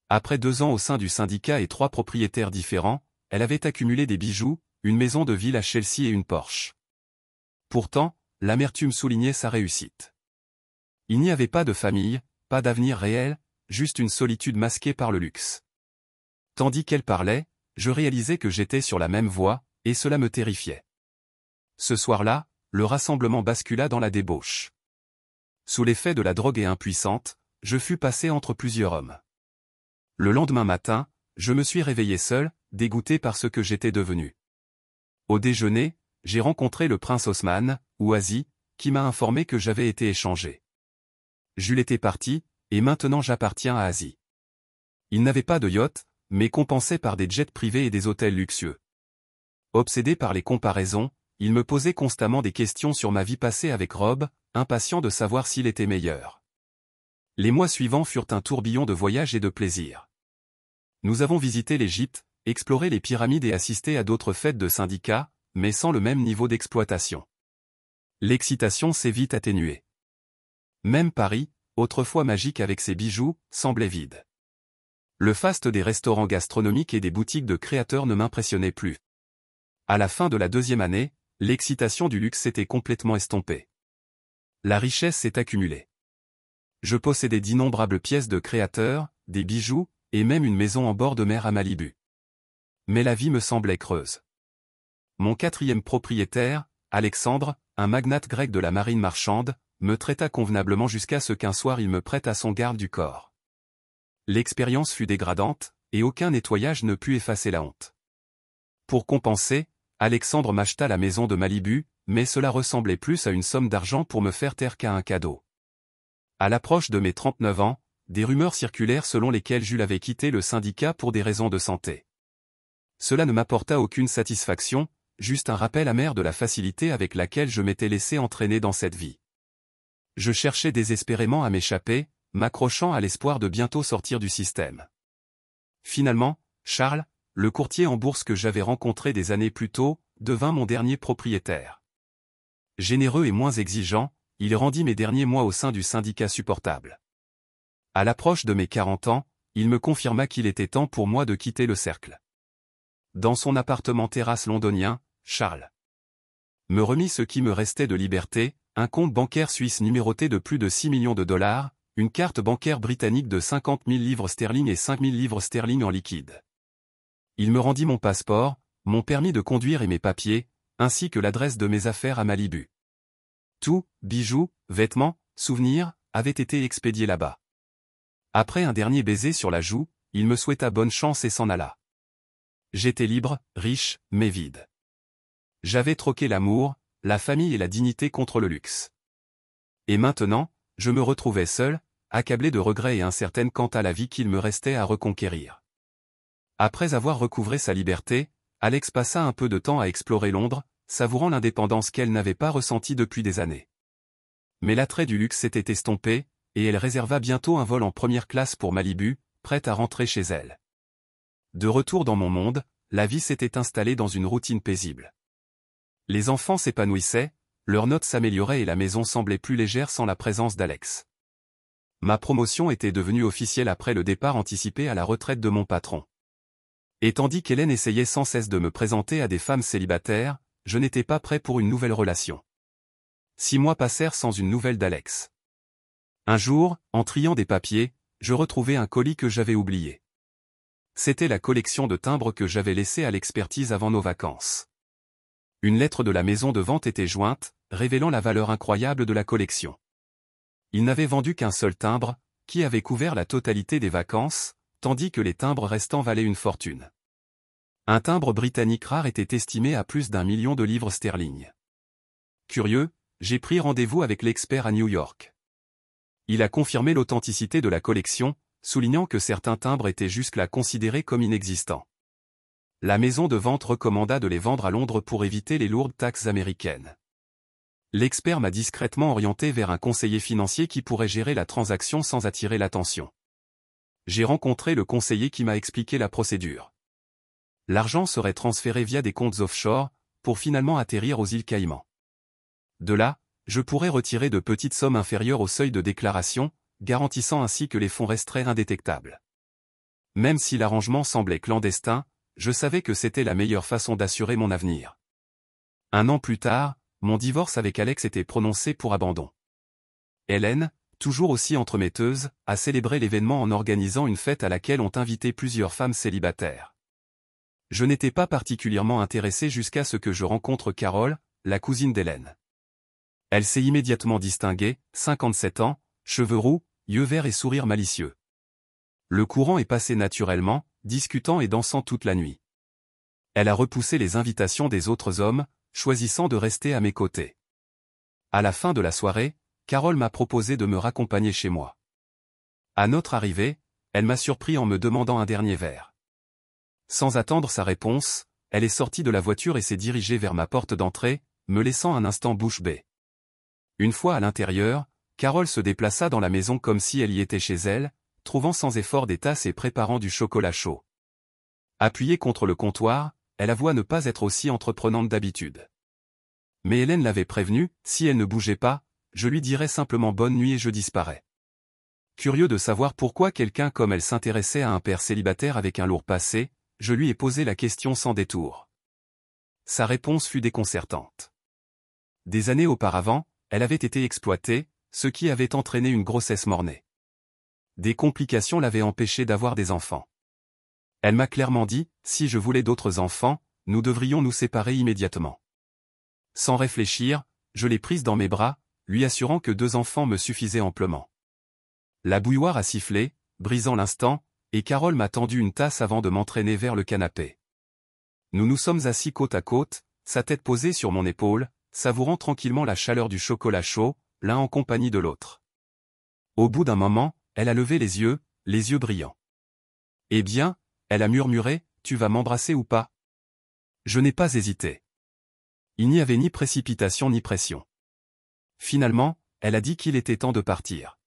Après 2 ans au sein du syndicat et 3 propriétaires différents, elle avait accumulé des bijoux, une maison de ville à Chelsea et une Porsche. Pourtant, l'amertume soulignait sa réussite. Il n'y avait pas de famille, pas d'avenir réel, juste une solitude masquée par le luxe. Tandis qu'elle parlait, je réalisais que j'étais sur la même voie, et cela me terrifiait. Ce soir-là, le rassemblement bascula dans la débauche. Sous l'effet de la drogue et impuissante, je fus passé entre plusieurs hommes. Le lendemain matin, je me suis réveillé seul, dégoûté par ce que j'étais devenu. Au déjeuner, j'ai rencontré le prince Osman, ou Asie, qui m'a informé que j'avais été échangé. Jules était parti, et maintenant j'appartiens à Asie. Il n'avait pas de yacht, mais compensait par des jets privés et des hôtels luxueux. Obsédé par les comparaisons, il me posait constamment des questions sur ma vie passée avec Rob, impatient de savoir s'il était meilleur. Les mois suivants furent un tourbillon de voyages et de plaisirs. Nous avons visité l'Égypte, exploré les pyramides et assisté à d'autres fêtes de syndicats, mais sans le même niveau d'exploitation. L'excitation s'est vite atténuée. Même Paris, autrefois magique avec ses bijoux, semblait vide. Le faste des restaurants gastronomiques et des boutiques de créateurs ne m'impressionnait plus. À la fin de la 2e année, l'excitation du luxe s'était complètement estompée. La richesse s'est accumulée. Je possédais d'innombrables pièces de créateurs, des bijoux, et même une maison en bord de mer à Malibu. Mais la vie me semblait creuse. Mon 4e propriétaire, Alexandre, un magnate grec de la marine marchande, me traita convenablement jusqu'à ce qu'un soir il me prête à son garde du corps. L'expérience fut dégradante, et aucun nettoyage ne put effacer la honte. Pour compenser, Alexandre m'acheta la maison de Malibu, mais cela ressemblait plus à une somme d'argent pour me faire taire qu'à un cadeau. À l'approche de mes 39 ans, des rumeurs circulèrent selon lesquelles Jules avait quitté le syndicat pour des raisons de santé. Cela ne m'apporta aucune satisfaction, juste un rappel amer de la facilité avec laquelle je m'étais laissé entraîner dans cette vie. Je cherchais désespérément à m'échapper, m'accrochant à l'espoir de bientôt sortir du système. Finalement, Charles, le courtier en bourse que j'avais rencontré des années plus tôt, devint mon dernier propriétaire. Généreux et moins exigeant, il rendit mes derniers mois au sein du syndicat supportable. À l'approche de mes 40 ans, il me confirma qu'il était temps pour moi de quitter le cercle. Dans son appartement terrasse londonien, Charles me remit ce qui me restait de liberté, un compte bancaire suisse numéroté de plus de 6 millions de dollars, une carte bancaire britannique de 50 000 livres sterling et 5 000 livres sterling en liquide. Il me rendit mon passeport, mon permis de conduire et mes papiers, ainsi que l'adresse de mes affaires à Malibu. Tout, bijoux, vêtements, souvenirs, avait été expédié là-bas. Après un dernier baiser sur la joue, il me souhaita bonne chance et s'en alla. J'étais libre, riche, mais vide. J'avais troqué l'amour, la famille et la dignité contre le luxe. Et maintenant, je me retrouvais seul, accablé de regrets et incertaine quant à la vie qu'il me restait à reconquérir. Après avoir recouvré sa liberté, Alex passa un peu de temps à explorer Londres, savourant l'indépendance qu'elle n'avait pas ressentie depuis des années. Mais l'attrait du luxe s'était estompé, et elle réserva bientôt un vol en première classe pour Malibu, prête à rentrer chez elle. De retour dans mon monde, la vie s'était installée dans une routine paisible. Les enfants s'épanouissaient, leurs notes s'amélioraient et la maison semblait plus légère sans la présence d'Alex. Ma promotion était devenue officielle après le départ anticipé à la retraite de mon patron. Et tandis qu'Hélène essayait sans cesse de me présenter à des femmes célibataires, je n'étais pas prêt pour une nouvelle relation. 6 mois passèrent sans une nouvelle d'Alex. Un jour, en triant des papiers, je retrouvai un colis que j'avais oublié. C'était la collection de timbres que j'avais laissée à l'expertise avant nos vacances. Une lettre de la maison de vente était jointe, révélant la valeur incroyable de la collection. Ils n'avaient vendu qu'un seul timbre, qui avait couvert la totalité des vacances, tandis que les timbres restants valaient une fortune. Un timbre britannique rare était estimé à plus d'1 million de livres sterling. Curieux, j'ai pris rendez-vous avec l'expert à New York. Il a confirmé l'authenticité de la collection, soulignant que certains timbres étaient jusque-là considérés comme inexistants. La maison de vente recommanda de les vendre à Londres pour éviter les lourdes taxes américaines. L'expert m'a discrètement orienté vers un conseiller financier qui pourrait gérer la transaction sans attirer l'attention. J'ai rencontré le conseiller qui m'a expliqué la procédure. L'argent serait transféré via des comptes offshore, pour finalement atterrir aux îles Caïmans. De là, je pourrais retirer de petites sommes inférieures au seuil de déclaration, garantissant ainsi que les fonds resteraient indétectables. Même si l'arrangement semblait clandestin, je savais que c'était la meilleure façon d'assurer mon avenir. 1 an plus tard, mon divorce avec Alex était prononcé pour abandon. Hélène, toujours aussi entremetteuse, a célébré l'événement en organisant une fête à laquelle ont invité plusieurs femmes célibataires. Je n'étais pas particulièrement intéressé jusqu'à ce que je rencontre Carole, la cousine d'Hélène. Elle s'est immédiatement distinguée, 57 ans, cheveux roux, yeux verts et sourire malicieux. Le courant est passé naturellement, discutant et dansant toute la nuit. Elle a repoussé les invitations des autres hommes, choisissant de rester à mes côtés. À la fin de la soirée, Carole m'a proposé de me raccompagner chez moi. À notre arrivée, elle m'a surpris en me demandant un dernier verre. Sans attendre sa réponse, elle est sortie de la voiture et s'est dirigée vers ma porte d'entrée, me laissant un instant bouche bée. Une fois à l'intérieur, Carole se déplaça dans la maison comme si elle y était chez elle, trouvant sans effort des tasses et préparant du chocolat chaud. Appuyée contre le comptoir, elle avoua ne pas être aussi entreprenante d'habitude. Mais Hélène l'avait prévenue, si elle ne bougeait pas, je lui dirais simplement bonne nuit et je disparais. Curieux de savoir pourquoi quelqu'un comme elle s'intéressait à un père célibataire avec un lourd passé, je lui ai posé la question sans détour. Sa réponse fut déconcertante. Des années auparavant, elle avait été exploitée, ce qui avait entraîné une grossesse mort-née. Des complications l'avaient empêchée d'avoir des enfants. Elle m'a clairement dit, si je voulais d'autres enfants, nous devrions nous séparer immédiatement. Sans réfléchir, je l'ai prise dans mes bras, lui assurant que 2 enfants me suffisaient amplement. La bouilloire a sifflé, brisant l'instant, et Carole m'a tendu une tasse avant de m'entraîner vers le canapé. Nous nous sommes assis côte à côte, sa tête posée sur mon épaule, savourant tranquillement la chaleur du chocolat chaud, l'un en compagnie de l'autre. Au bout d'un moment, elle a levé les yeux brillants. Eh bien, elle a murmuré, tu vas m'embrasser ou pas? Je n'ai pas hésité. Il n'y avait ni précipitation ni pression. Finalement, elle a dit qu'il était temps de partir.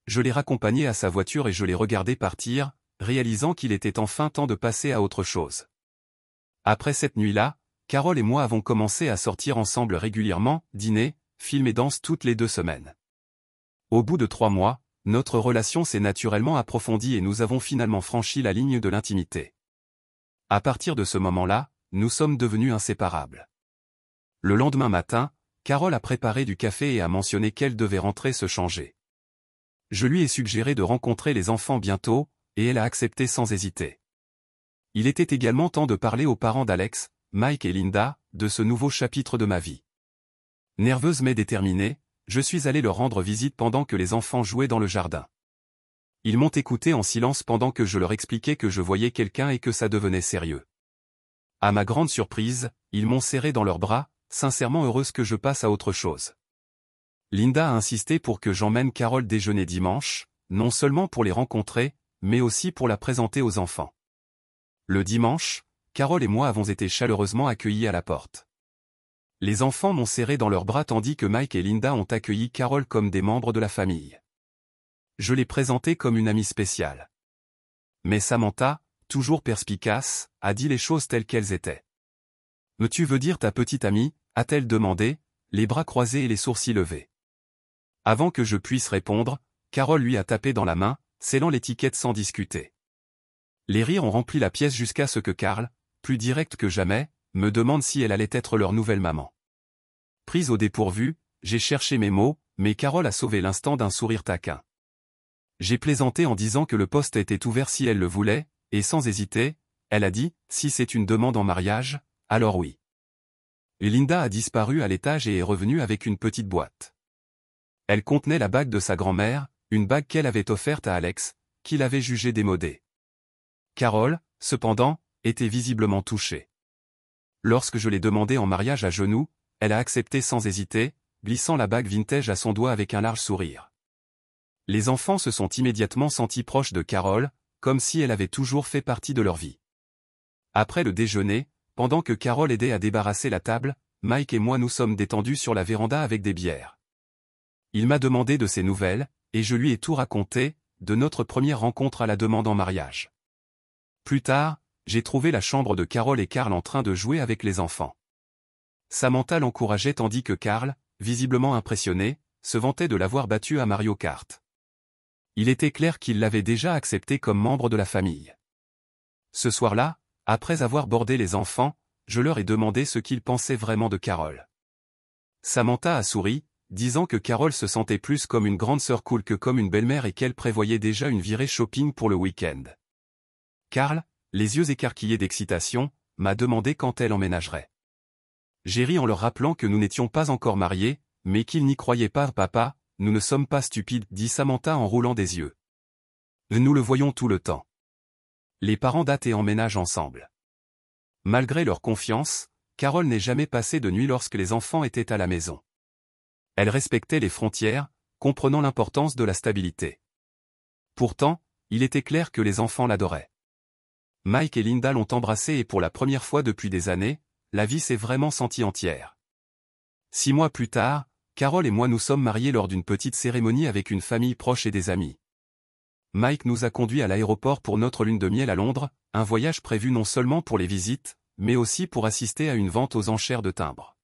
Je l'ai raccompagnée à sa voiture et je l'ai regardé partir, réalisant qu'il était enfin temps de passer à autre chose. Après cette nuit-là, Carole et moi avons commencé à sortir ensemble régulièrement, dîner, film et danse toutes les 2 semaines. Au bout de 3 mois, notre relation s'est naturellement approfondie et nous avons finalement franchi la ligne de l'intimité. À partir de ce moment-là, nous sommes devenus inséparables. Le lendemain matin, Carole a préparé du café et a mentionné qu'elle devait rentrer se changer. Je lui ai suggéré de rencontrer les enfants bientôt, et elle a accepté sans hésiter. Il était également temps de parler aux parents d'Alex, Mike et Linda, de ce nouveau chapitre de ma vie. Nerveuse mais déterminée, je suis allé leur rendre visite pendant que les enfants jouaient dans le jardin. Ils m'ont écouté en silence pendant que je leur expliquais que je voyais quelqu'un et que ça devenait sérieux. À ma grande surprise, ils m'ont serré dans leurs bras, sincèrement heureuse que je passe à autre chose. Linda a insisté pour que j'emmène Carole déjeuner dimanche, non seulement pour les rencontrer, mais aussi pour la présenter aux enfants. Le dimanche, Carole et moi avons été chaleureusement accueillis à la porte. Les enfants m'ont serré dans leurs bras tandis que Mike et Linda ont accueilli Carole comme des membres de la famille. Je l'ai présentée comme une amie spéciale. Mais Samantha, toujours perspicace, a dit les choses telles qu'elles étaient. « Mais tu veux dire ta petite amie ?» a-t-elle demandé, les bras croisés et les sourcils levés. Avant que je puisse répondre, Carole lui a tapé dans la main, scellant l'étiquette sans discuter. Les rires ont rempli la pièce jusqu'à ce que Carl, plus direct que jamais, me demande si elle allait être leur nouvelle maman. Prise au dépourvu, j'ai cherché mes mots, mais Carole a sauvé l'instant d'un sourire taquin. J'ai plaisanté en disant que le poste était ouvert si elle le voulait, et sans hésiter, elle a dit, si c'est une demande en mariage, alors oui. Et Linda a disparu à l'étage et est revenue avec une petite boîte. Elle contenait la bague de sa grand-mère, une bague qu'elle avait offerte à Alex, qu'il avait jugée démodée. Carole, cependant, était visiblement touchée. Lorsque je l'ai demandée en mariage à genoux, elle a accepté sans hésiter, glissant la bague vintage à son doigt avec un large sourire. Les enfants se sont immédiatement sentis proches de Carole, comme si elle avait toujours fait partie de leur vie. Après le déjeuner, pendant que Carole aidait à débarrasser la table, Mike et moi nous sommes détendus sur la véranda avec des bières. Il m'a demandé de ses nouvelles, et je lui ai tout raconté, de notre première rencontre à la demande en mariage. Plus tard, j'ai trouvé la chambre de Carole et Carl en train de jouer avec les enfants. Samantha l'encourageait tandis que Carl, visiblement impressionné, se vantait de l'avoir battu à Mario Kart. Il était clair qu'il l'avait déjà accepté comme membre de la famille. Ce soir-là, après avoir bordé les enfants, je leur ai demandé ce qu'ils pensaient vraiment de Carole. Samantha a souri, disant que Carole se sentait plus comme une grande sœur cool que comme une belle-mère et qu'elle prévoyait déjà une virée shopping pour le week-end. Carl, les yeux écarquillés d'excitation, m'a demandé quand elle emménagerait. J'ai ri en leur rappelant que nous n'étions pas encore mariés, mais qu'il n'y croyait pas. Papa, nous ne sommes pas stupides, dit Samantha en roulant des yeux. Nous le voyons tout le temps. Les parents datent et emménagent ensemble. Malgré leur confiance, Carole n'est jamais passée de nuit lorsque les enfants étaient à la maison. Elle respectait les frontières, comprenant l'importance de la stabilité. Pourtant, il était clair que les enfants l'adoraient. Mike et Linda l'ont embrassée et pour la première fois depuis des années, la vie s'est vraiment sentie entière. 6 mois plus tard, Carole et moi nous sommes mariés lors d'une petite cérémonie avec une famille proche et des amis. Mike nous a conduits à l'aéroport pour notre lune de miel à Londres, un voyage prévu non seulement pour les visites, mais aussi pour assister à une vente aux enchères de timbres.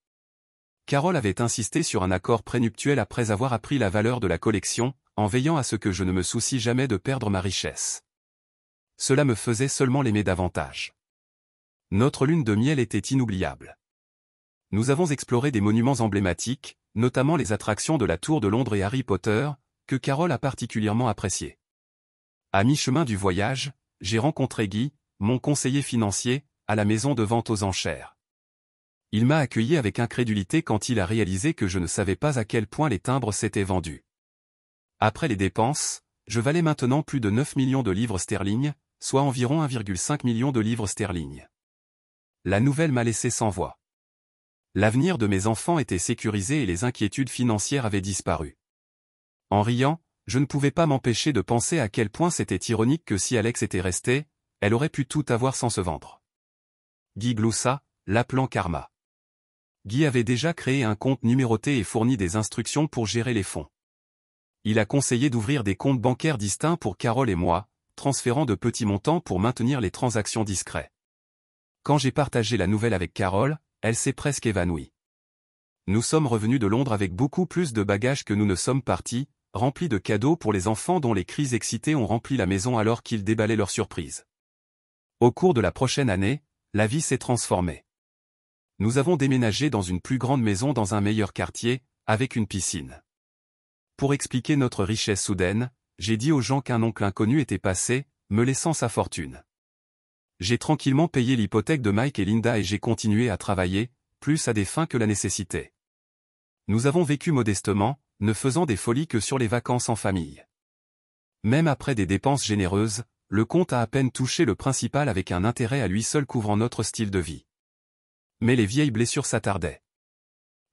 Carole avait insisté sur un accord prénuptiel après avoir appris la valeur de la collection, en veillant à ce que je ne me soucie jamais de perdre ma richesse. Cela me faisait seulement l'aimer davantage. Notre lune de miel était inoubliable. Nous avons exploré des monuments emblématiques, notamment les attractions de la Tour de Londres et Harry Potter, que Carole a particulièrement appréciées. À mi-chemin du voyage, j'ai rencontré Guy, mon conseiller financier, à la maison de vente aux enchères. Il m'a accueilli avec incrédulité quand il a réalisé que je ne savais pas à quel point les timbres s'étaient vendus. Après les dépenses, je valais maintenant plus de 9 millions de livres sterling, soit environ 1,5 million de livres sterling. La nouvelle m'a laissé sans voix. L'avenir de mes enfants était sécurisé et les inquiétudes financières avaient disparu. En riant, je ne pouvais pas m'empêcher de penser à quel point c'était ironique que si Alex était resté, elle aurait pu tout avoir sans se vendre. Guy gloussa, l'appelant Karma. Guy avait déjà créé un compte numéroté et fourni des instructions pour gérer les fonds. Il a conseillé d'ouvrir des comptes bancaires distincts pour Carole et moi, transférant de petits montants pour maintenir les transactions discrets. Quand j'ai partagé la nouvelle avec Carole, elle s'est presque évanouie. Nous sommes revenus de Londres avec beaucoup plus de bagages que nous ne sommes partis, remplis de cadeaux pour les enfants dont les cris excités ont rempli la maison alors qu'ils déballaient leurs surprises. Au cours de la prochaine année, la vie s'est transformée. Nous avons déménagé dans une plus grande maison dans un meilleur quartier, avec une piscine. Pour expliquer notre richesse soudaine, j'ai dit aux gens qu'un oncle inconnu était passé, me laissant sa fortune. J'ai tranquillement payé l'hypothèque de Mike et Linda et j'ai continué à travailler, plus à des fins que la nécessité. Nous avons vécu modestement, ne faisant des folies que sur les vacances en famille. Même après des dépenses généreuses, le compte a à peine touché le principal avec un intérêt à lui seul couvrant notre style de vie. Mais les vieilles blessures s'attardaient.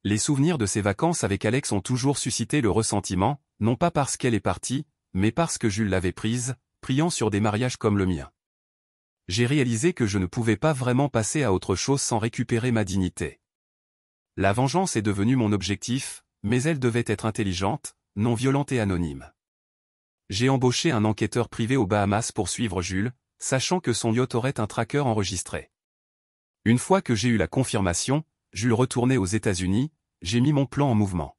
Les souvenirs de ces vacances avec Alex ont toujours suscité le ressentiment, non pas parce qu'elle est partie, mais parce que Jules l'avait prise, priant sur des mariages comme le mien. J'ai réalisé que je ne pouvais pas vraiment passer à autre chose sans récupérer ma dignité. La vengeance est devenue mon objectif, mais elle devait être intelligente, non violente et anonyme. J'ai embauché un enquêteur privé aux Bahamas pour suivre Jules, sachant que son yacht aurait un tracker enregistré. Une fois que j'ai eu la confirmation, Jules retournait aux États-Unis, j'ai mis mon plan en mouvement.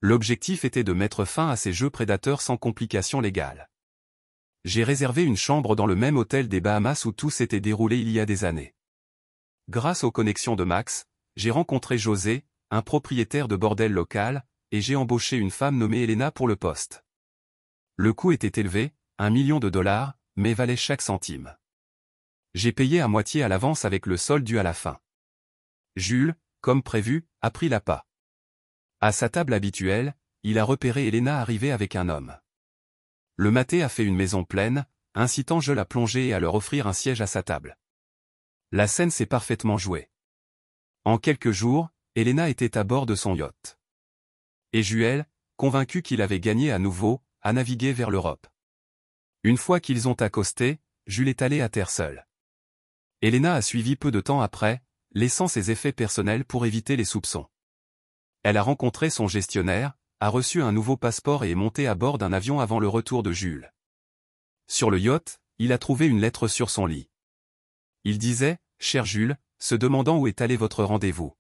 L'objectif était de mettre fin à ces jeux prédateurs sans complications légales. J'ai réservé une chambre dans le même hôtel des Bahamas où tout s'était déroulé il y a des années. Grâce aux connexions de Max, j'ai rencontré José, un propriétaire de bordel local, et j'ai embauché une femme nommée Elena pour le poste. Le coût était élevé, $1 million, mais valait chaque centime. J'ai payé à moitié à l'avance avec le solde dû à la fin. Jules, comme prévu, a pris l'appât. À sa table habituelle, il a repéré Elena arriver avec un homme. Le maté a fait une maison pleine, incitant Jules à plonger et à leur offrir un siège à sa table. La scène s'est parfaitement jouée. En quelques jours, Elena était à bord de son yacht. Et Jules, convaincu qu'il avait gagné à nouveau, a navigué vers l'Europe. Une fois qu'ils ont accosté, Jules est allé à terre seul. Elena a suivi peu de temps après, laissant ses effets personnels pour éviter les soupçons. Elle a rencontré son gestionnaire, a reçu un nouveau passeport et est montée à bord d'un avion avant le retour de Jules. Sur le yacht, il a trouvé une lettre sur son lit. Il disait, « Cher Jules », se demandant où est allé votre rendez-vous.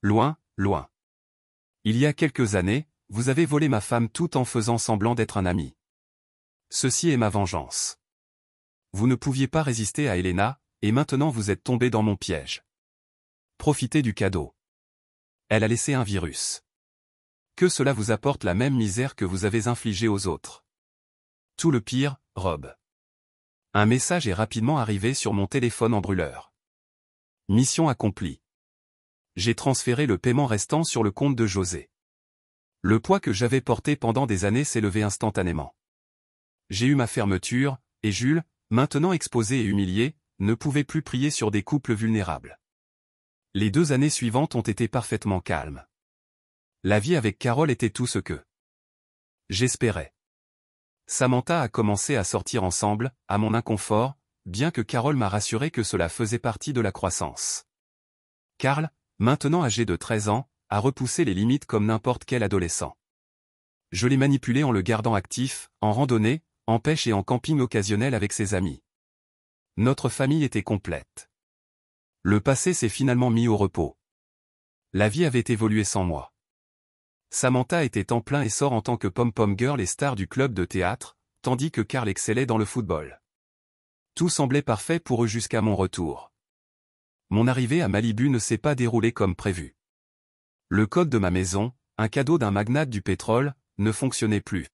Loin, loin. Il y a quelques années, vous avez volé ma femme tout en faisant semblant d'être un ami. Ceci est ma vengeance. Vous ne pouviez pas résister à Elena, et maintenant vous êtes tombé dans mon piège. Profitez du cadeau. Elle a laissé un virus. Que cela vous apporte la même misère que vous avez infligée aux autres. Tout le pire, Rob. Un message est rapidement arrivé sur mon téléphone en brûleur. Mission accomplie. J'ai transféré le paiement restant sur le compte de José. Le poids que j'avais porté pendant des années s'est levé instantanément. J'ai eu ma fermeture, et Jules, maintenant exposé et humilié, ne pouvait plus prier sur des couples vulnérables. Les 2 années suivantes ont été parfaitement calmes. La vie avec Carole était tout ce que j'espérais. Samantha a commencé à sortir ensemble, à mon inconfort, bien que Carole m'a rassuré que cela faisait partie de la croissance. Karl, maintenant âgé de 13 ans, a repoussé les limites comme n'importe quel adolescent. Je l'ai manipulé en le gardant actif, en randonnée, en pêche et en camping occasionnel avec ses amis. Notre famille était complète. Le passé s'est finalement mis au repos. La vie avait évolué sans moi. Samantha était en plein essor en tant que pom-pom girl et star du club de théâtre, tandis que Karl excellait dans le football. Tout semblait parfait pour eux jusqu'à mon retour. Mon arrivée à Malibu ne s'est pas déroulée comme prévu. Le code de ma maison, un cadeau d'un magnate du pétrole, ne fonctionnait plus.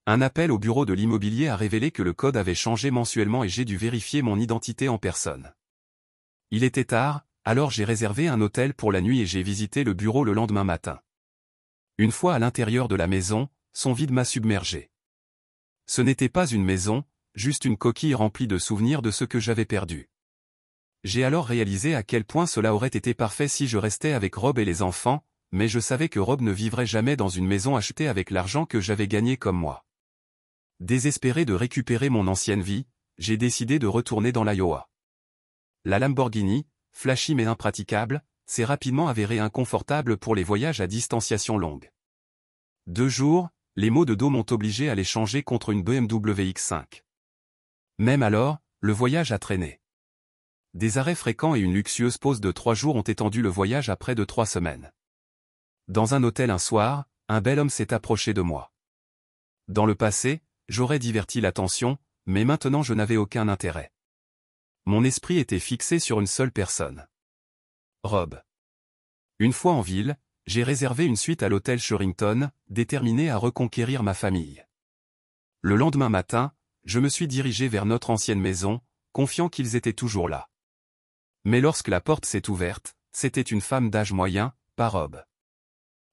Un appel au bureau de l'immobilier a révélé que le code avait changé mensuellement et j'ai dû vérifier mon identité en personne. Il était tard, alors j'ai réservé un hôtel pour la nuit et j'ai visité le bureau le lendemain matin. Une fois à l'intérieur de la maison, son vide m'a submergé. Ce n'était pas une maison, juste une coquille remplie de souvenirs de ce que j'avais perdu. J'ai alors réalisé à quel point cela aurait été parfait si je restais avec Rob et les enfants, mais je savais que Rob ne vivrait jamais dans une maison achetée avec l'argent que j'avais gagné comme moi. Désespéré de récupérer mon ancienne vie, j'ai décidé de retourner dans l'Iowa. La Lamborghini, flashy mais impraticable, s'est rapidement avérée inconfortable pour les voyages à distanciation longue. 2 jours, les maux de dos m'ont obligé à les changer contre une BMW X5. Même alors, le voyage a traîné. Des arrêts fréquents et une luxueuse pause de 3 jours ont étendu le voyage à près de 3 semaines. Dans un hôtel un soir, un bel homme s'est approché de moi. Dans le passé, j'aurais diverti l'attention, mais maintenant je n'avais aucun intérêt. Mon esprit était fixé sur une seule personne. Rob. Une fois en ville, j'ai réservé une suite à l'hôtel Sherrington, déterminé à reconquérir ma famille. Le lendemain matin, je me suis dirigé vers notre ancienne maison, confiant qu'ils étaient toujours là. Mais lorsque la porte s'est ouverte, c'était une femme d'âge moyen, pas Rob.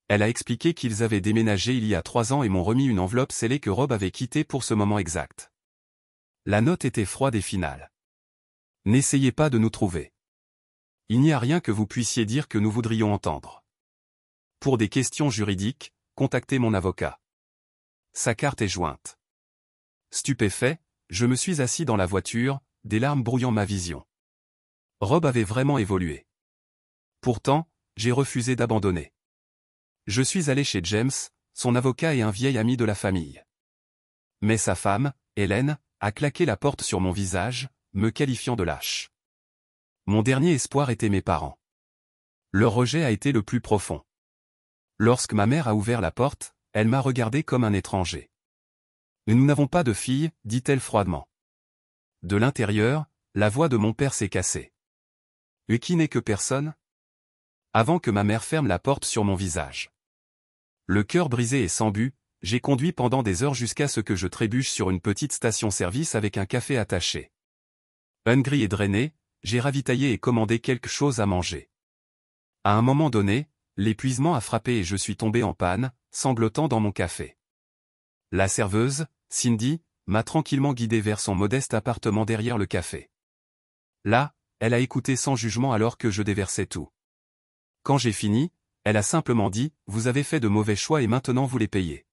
Elle a expliqué qu'ils avaient déménagé il y a 3 ans et m'ont remis une enveloppe scellée que Rob avait quittée pour ce moment exact. La note était froide et finale. N'essayez pas de nous trouver. Il n'y a rien que vous puissiez dire que nous voudrions entendre. Pour des questions juridiques, contactez mon avocat. Sa carte est jointe. Stupéfait, je me suis assis dans la voiture, des larmes brouillant ma vision. Rob avait vraiment évolué. Pourtant, j'ai refusé d'abandonner. Je suis allé chez James, son avocat et un vieil ami de la famille. Mais sa femme, Hélène, a claqué la porte sur mon visage, me qualifiant de lâche. Mon dernier espoir était mes parents. Leur rejet a été le plus profond. Lorsque ma mère a ouvert la porte, elle m'a regardé comme un étranger. « Nous n'avons pas de fille, dit-elle froidement. De l'intérieur, la voix de mon père s'est cassée. « Et qui n'est que personne ?» Avant que ma mère ferme la porte sur mon visage. Le cœur brisé et sans but, j'ai conduit pendant des heures jusqu'à ce que je trébuche sur une petite station-service avec un café attaché. Hungry et drainé, j'ai ravitaillé et commandé quelque chose à manger. À un moment donné, l'épuisement a frappé et je suis tombé en panne, sanglotant dans mon café. La serveuse, Cindy, m'a tranquillement guidé vers son modeste appartement derrière le café. Là, elle a écouté sans jugement alors que je déversais tout. Quand j'ai fini, elle a simplement dit « Vous avez fait de mauvais choix et maintenant vous les payez.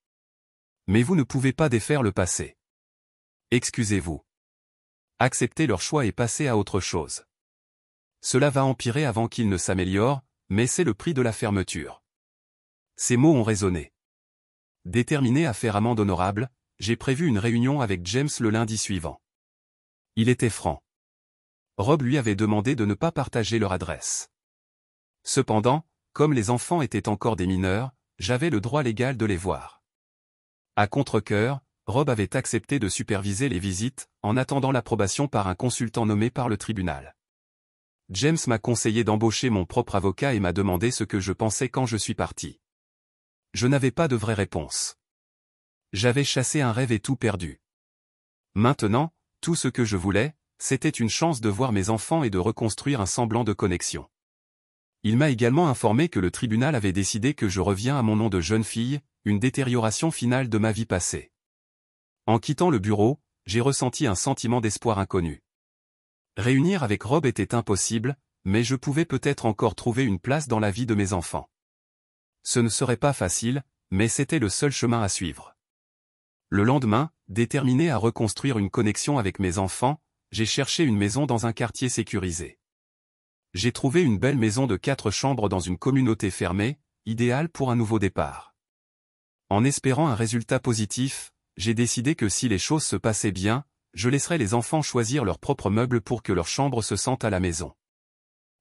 Mais vous ne pouvez pas défaire le passé. Excusez-vous. Acceptez leur choix et passez à autre chose. Cela va empirer avant qu'il ne s'améliore, mais c'est le prix de la fermeture. » Ces mots ont résonné. Déterminé à faire amende honorable, j'ai prévu une réunion avec James le lundi suivant. Il était franc. Rob lui avait demandé de ne pas partager leur adresse. Cependant, comme les enfants étaient encore des mineurs, j'avais le droit légal de les voir. À contre-cœur, Rob avait accepté de superviser les visites, en attendant l'approbation par un consultant nommé par le tribunal. James m'a conseillé d'embaucher mon propre avocat et m'a demandé ce que je pensais quand je suis parti. Je n'avais pas de vraie réponse. J'avais chassé un rêve et tout perdu. Maintenant, tout ce que je voulais, c'était une chance de voir mes enfants et de reconstruire un semblant de connexion. Il m'a également informé que le tribunal avait décidé que je reviens à mon nom de jeune fille, une détérioration finale de ma vie passée. En quittant le bureau, j'ai ressenti un sentiment d'espoir inconnu. Réunir avec Rob était impossible, mais je pouvais peut-être encore trouver une place dans la vie de mes enfants. Ce ne serait pas facile, mais c'était le seul chemin à suivre. Le lendemain, déterminé à reconstruire une connexion avec mes enfants, j'ai cherché une maison dans un quartier sécurisé. J'ai trouvé une belle maison de 4 chambres dans une communauté fermée, idéale pour un nouveau départ. En espérant un résultat positif, j'ai décidé que si les choses se passaient bien, je laisserais les enfants choisir leurs propres meubles pour que leur chambre se sente à la maison.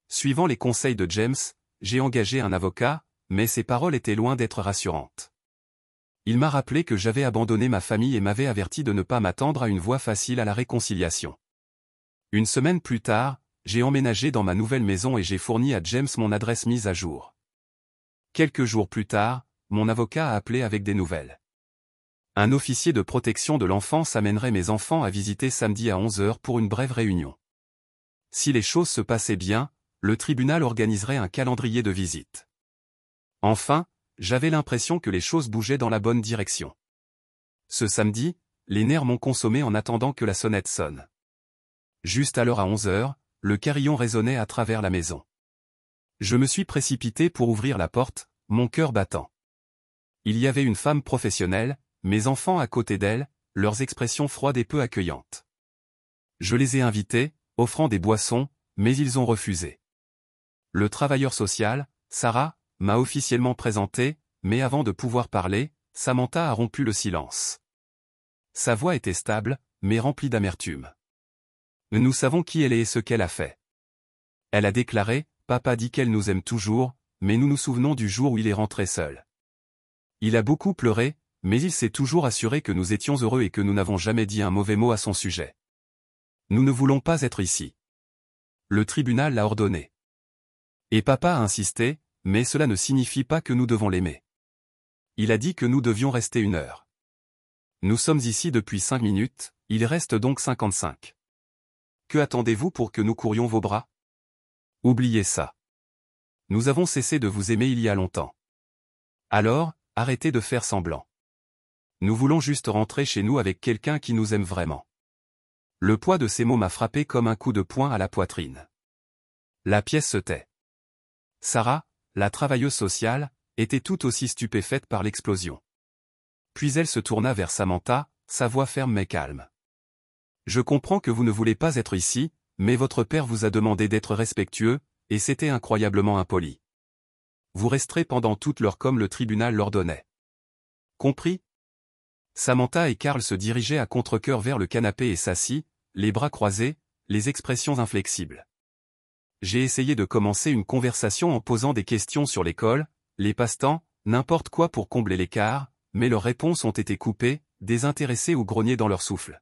Suivant les conseils de James, j'ai engagé un avocat, mais ses paroles étaient loin d'être rassurantes. Il m'a rappelé que j'avais abandonné ma famille et m'avait averti de ne pas m'attendre à une voie facile à la réconciliation. Une semaine plus tard, j'ai emménagé dans ma nouvelle maison et j'ai fourni à James mon adresse mise à jour. Quelques jours plus tard, mon avocat a appelé avec des nouvelles. Un officier de protection de l'enfance amènerait mes enfants à visiter samedi à 11 h pour une brève réunion. Si les choses se passaient bien, le tribunal organiserait un calendrier de visite. Enfin, j'avais l'impression que les choses bougeaient dans la bonne direction. Ce samedi, les nerfs m'ont consommé en attendant que la sonnette sonne. Juste à l'heure à 11 h, le carillon résonnait à travers la maison. Je me suis précipité pour ouvrir la porte, mon cœur battant. Il y avait une femme professionnelle, mes enfants à côté d'elle, leurs expressions froides et peu accueillantes. Je les ai invités, offrant des boissons, mais ils ont refusé. Le travailleur social, Sarah, m'a officiellement présenté, mais avant de pouvoir parler, Samantha a rompu le silence. Sa voix était stable, mais remplie d'amertume. Nous savons qui elle est et ce qu'elle a fait. Elle a déclaré, « Papa dit qu'elle nous aime toujours, mais nous nous souvenons du jour où il est rentré seul. Il a beaucoup pleuré, mais il s'est toujours assuré que nous étions heureux et que nous n'avons jamais dit un mauvais mot à son sujet. Nous ne voulons pas être ici. Le tribunal l'a ordonné. Et papa a insisté, mais cela ne signifie pas que nous devons l'aimer. Il a dit que nous devions rester 1 heure. Nous sommes ici depuis 5 minutes, il reste donc 55. Que attendez-vous pour que nous courions vos bras? Oubliez ça. Nous avons cessé de vous aimer il y a longtemps. Alors, arrêtez de faire semblant. Nous voulons juste rentrer chez nous avec quelqu'un qui nous aime vraiment. Le poids de ces mots m'a frappé comme un coup de poing à la poitrine. La pièce se tait. Sarah, la travailleuse sociale, était tout aussi stupéfaite par l'explosion. Puis elle se tourna vers Samantha, sa voix ferme mais calme. Je comprends que vous ne voulez pas être ici, mais votre père vous a demandé d'être respectueux, et c'était incroyablement impoli. Vous resterez pendant toute l'heure comme le tribunal l'ordonnait. Compris? Samantha et Carl se dirigeaient à contre-cœur vers le canapé et s'assit, les bras croisés, les expressions inflexibles. J'ai essayé de commencer une conversation en posant des questions sur l'école, les passe-temps, n'importe quoi pour combler l'écart, mais leurs réponses ont été coupées, désintéressées ou grognées dans leur souffle.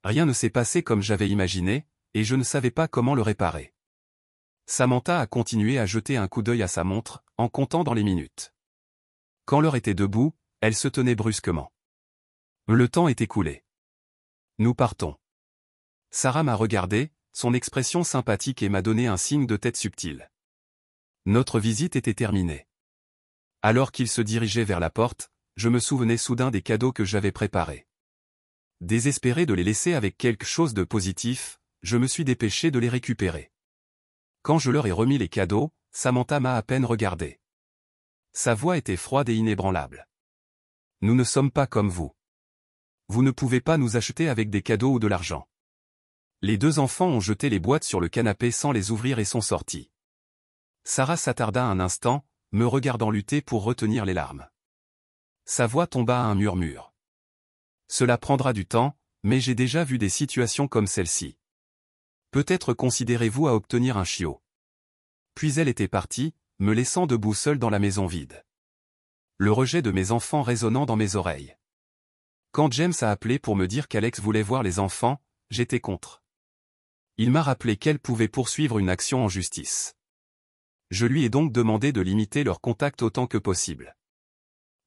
Rien ne s'est passé comme j'avais imaginé, et je ne savais pas comment le réparer. Samantha a continué à jeter un coup d'œil à sa montre, en comptant dans les minutes. Quand l'heure était debout, elle se tenait brusquement. Le temps est écoulé. Nous partons. Sarah m'a regardé, son expression sympathique et m'a donné un signe de tête subtil. Notre visite était terminée. Alors qu'il se dirigeait vers la porte, je me souvenais soudain des cadeaux que j'avais préparés. Désespéré de les laisser avec quelque chose de positif, je me suis dépêché de les récupérer. Quand je leur ai remis les cadeaux, Samantha m'a à peine regardé. Sa voix était froide et inébranlable. Nous ne sommes pas comme vous. Vous ne pouvez pas nous acheter avec des cadeaux ou de l'argent. Les 2 enfants ont jeté les boîtes sur le canapé sans les ouvrir et sont sortis. Sarah s'attarda un instant, me regardant lutter pour retenir les larmes. Sa voix tomba à un murmure. Cela prendra du temps, mais j'ai déjà vu des situations comme celle-ci. Peut-être considérez-vous à obtenir un chiot. Puis elle était partie, me laissant debout seul dans la maison vide. Le rejet de mes enfants résonnant dans mes oreilles. Quand James a appelé pour me dire qu'Alex voulait voir les enfants, j'étais contre. Il m'a rappelé qu'elle pouvait poursuivre une action en justice. Je lui ai donc demandé de limiter leur contact autant que possible.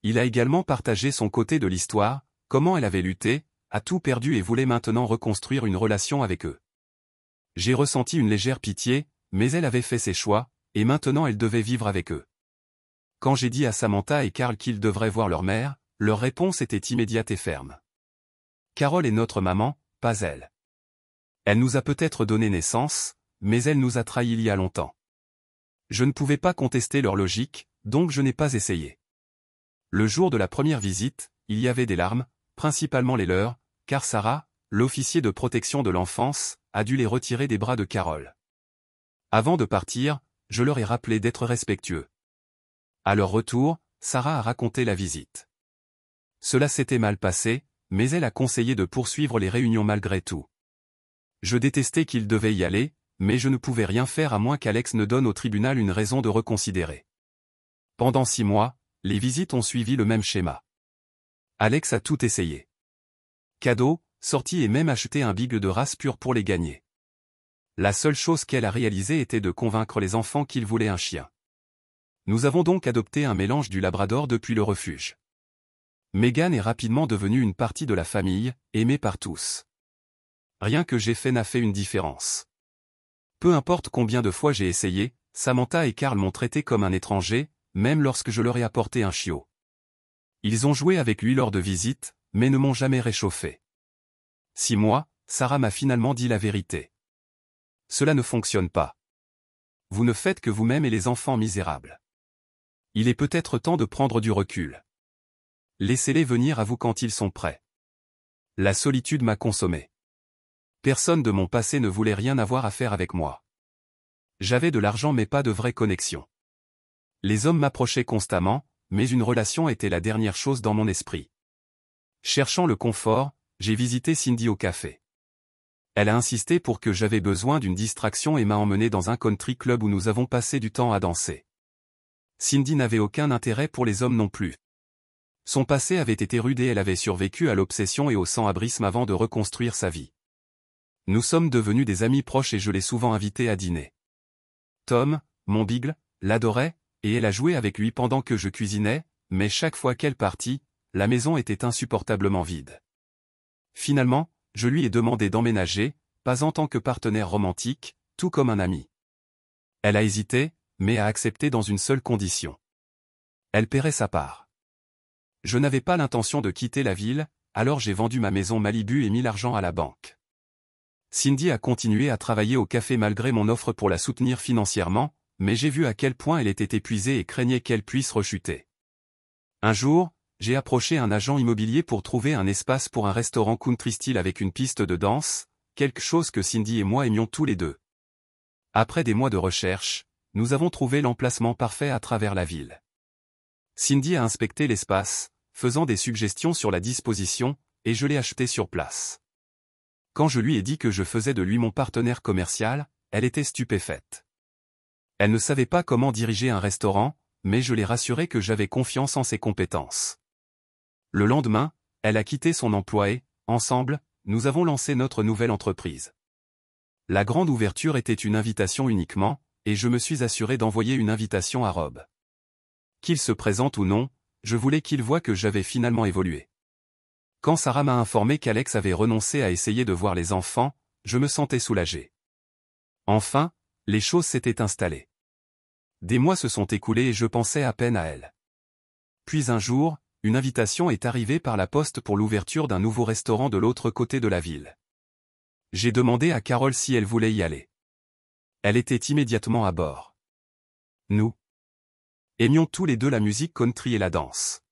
Il a également partagé son côté de l'histoire, comment elle avait lutté, a tout perdu et voulait maintenant reconstruire une relation avec eux. J'ai ressenti une légère pitié, mais elle avait fait ses choix, et maintenant elle devait vivre avec eux. Quand j'ai dit à Samantha et Carl qu'ils devraient voir leur mère, leur réponse était immédiate et ferme. Carol est notre maman, pas elle. Elle nous a peut-être donné naissance, mais elle nous a trahis il y a longtemps. Je ne pouvais pas contester leur logique, donc je n'ai pas essayé. Le jour de la première visite, il y avait des larmes, principalement les leurs, car Sarah, l'officier de protection de l'enfance, a dû les retirer des bras de Carol. Avant de partir, je leur ai rappelé d'être respectueux. À leur retour, Sarah a raconté la visite. Cela s'était mal passé, mais elle a conseillé de poursuivre les réunions malgré tout. Je détestais qu'ils devaient y aller, mais je ne pouvais rien faire à moins qu'Alex ne donne au tribunal une raison de reconsidérer. Pendant 6 mois, les visites ont suivi le même schéma. Alex a tout essayé. Cadeaux, sorties et même acheté un beagle de race pure pour les gagner. La seule chose qu'elle a réalisée était de convaincre les enfants qu'ils voulaient un chien. Nous avons donc adopté un mélange du labrador depuis le refuge. Megan est rapidement devenue une partie de la famille, aimée par tous. Rien que j'ai fait n'a fait une différence. Peu importe combien de fois j'ai essayé, Samantha et Carl m'ont traité comme un étranger, même lorsque je leur ai apporté un chiot. Ils ont joué avec lui lors de visites, mais ne m'ont jamais réchauffé. 6 mois, Sarah m'a finalement dit la vérité. Cela ne fonctionne pas. Vous ne faites que vous-même et les enfants misérables. Il est peut-être temps de prendre du recul. Laissez-les venir à vous quand ils sont prêts. La solitude m'a consommé. Personne de mon passé ne voulait rien avoir à faire avec moi. J'avais de l'argent mais pas de vraie connexion. Les hommes m'approchaient constamment, mais une relation était la dernière chose dans mon esprit. Cherchant le confort, j'ai visité Cindy au café. Elle a insisté pour que j'avais besoin d'une distraction et m'a emmené dans un country club où nous avons passé du temps à danser. Cindy n'avait aucun intérêt pour les hommes non plus. Son passé avait été rude et elle avait survécu à l'obsession et au sans-abrisme avant de reconstruire sa vie. Nous sommes devenus des amis proches et je l'ai souvent invitée à dîner. Tom, mon beagle, l'adorait, et elle a joué avec lui pendant que je cuisinais, mais chaque fois qu'elle partit, la maison était insupportablement vide. Finalement, je lui ai demandé d'emménager, pas en tant que partenaire romantique, tout comme un ami. Elle a hésité, mais a accepté dans une seule condition. Elle paierait sa part. Je n'avais pas l'intention de quitter la ville, alors j'ai vendu ma maison Malibu et mis l'argent à la banque. Cindy a continué à travailler au café malgré mon offre pour la soutenir financièrement, mais j'ai vu à quel point elle était épuisée et craignait qu'elle puisse rechuter. Un jour, j'ai approché un agent immobilier pour trouver un espace pour un restaurant country style avec une piste de danse, quelque chose que Cindy et moi aimions tous les deux. Après des mois de recherche, nous avons trouvé l'emplacement parfait à travers la ville. Cindy a inspecté l'espace, faisant des suggestions sur la disposition, et je l'ai acheté sur place. Quand je lui ai dit que je faisais de lui mon partenaire commercial, elle était stupéfaite. Elle ne savait pas comment diriger un restaurant, mais je l'ai rassurée que j'avais confiance en ses compétences. Le lendemain, elle a quitté son emploi et, ensemble, nous avons lancé notre nouvelle entreprise. La grande ouverture était une invitation uniquement, et je me suis assuré d'envoyer une invitation à Rob. Qu'il se présente ou non, je voulais qu'il voie que j'avais finalement évolué. Quand Sarah m'a informé qu'Alex avait renoncé à essayer de voir les enfants, je me sentais soulagé. Enfin, les choses s'étaient installées. Des mois se sont écoulés et je pensais à peine à elle. Puis un jour, une invitation est arrivée par la poste pour l'ouverture d'un nouveau restaurant de l'autre côté de la ville. J'ai demandé à Carol si elle voulait y aller. Elle était immédiatement à bord. Nous aimions tous les deux la musique country et la danse.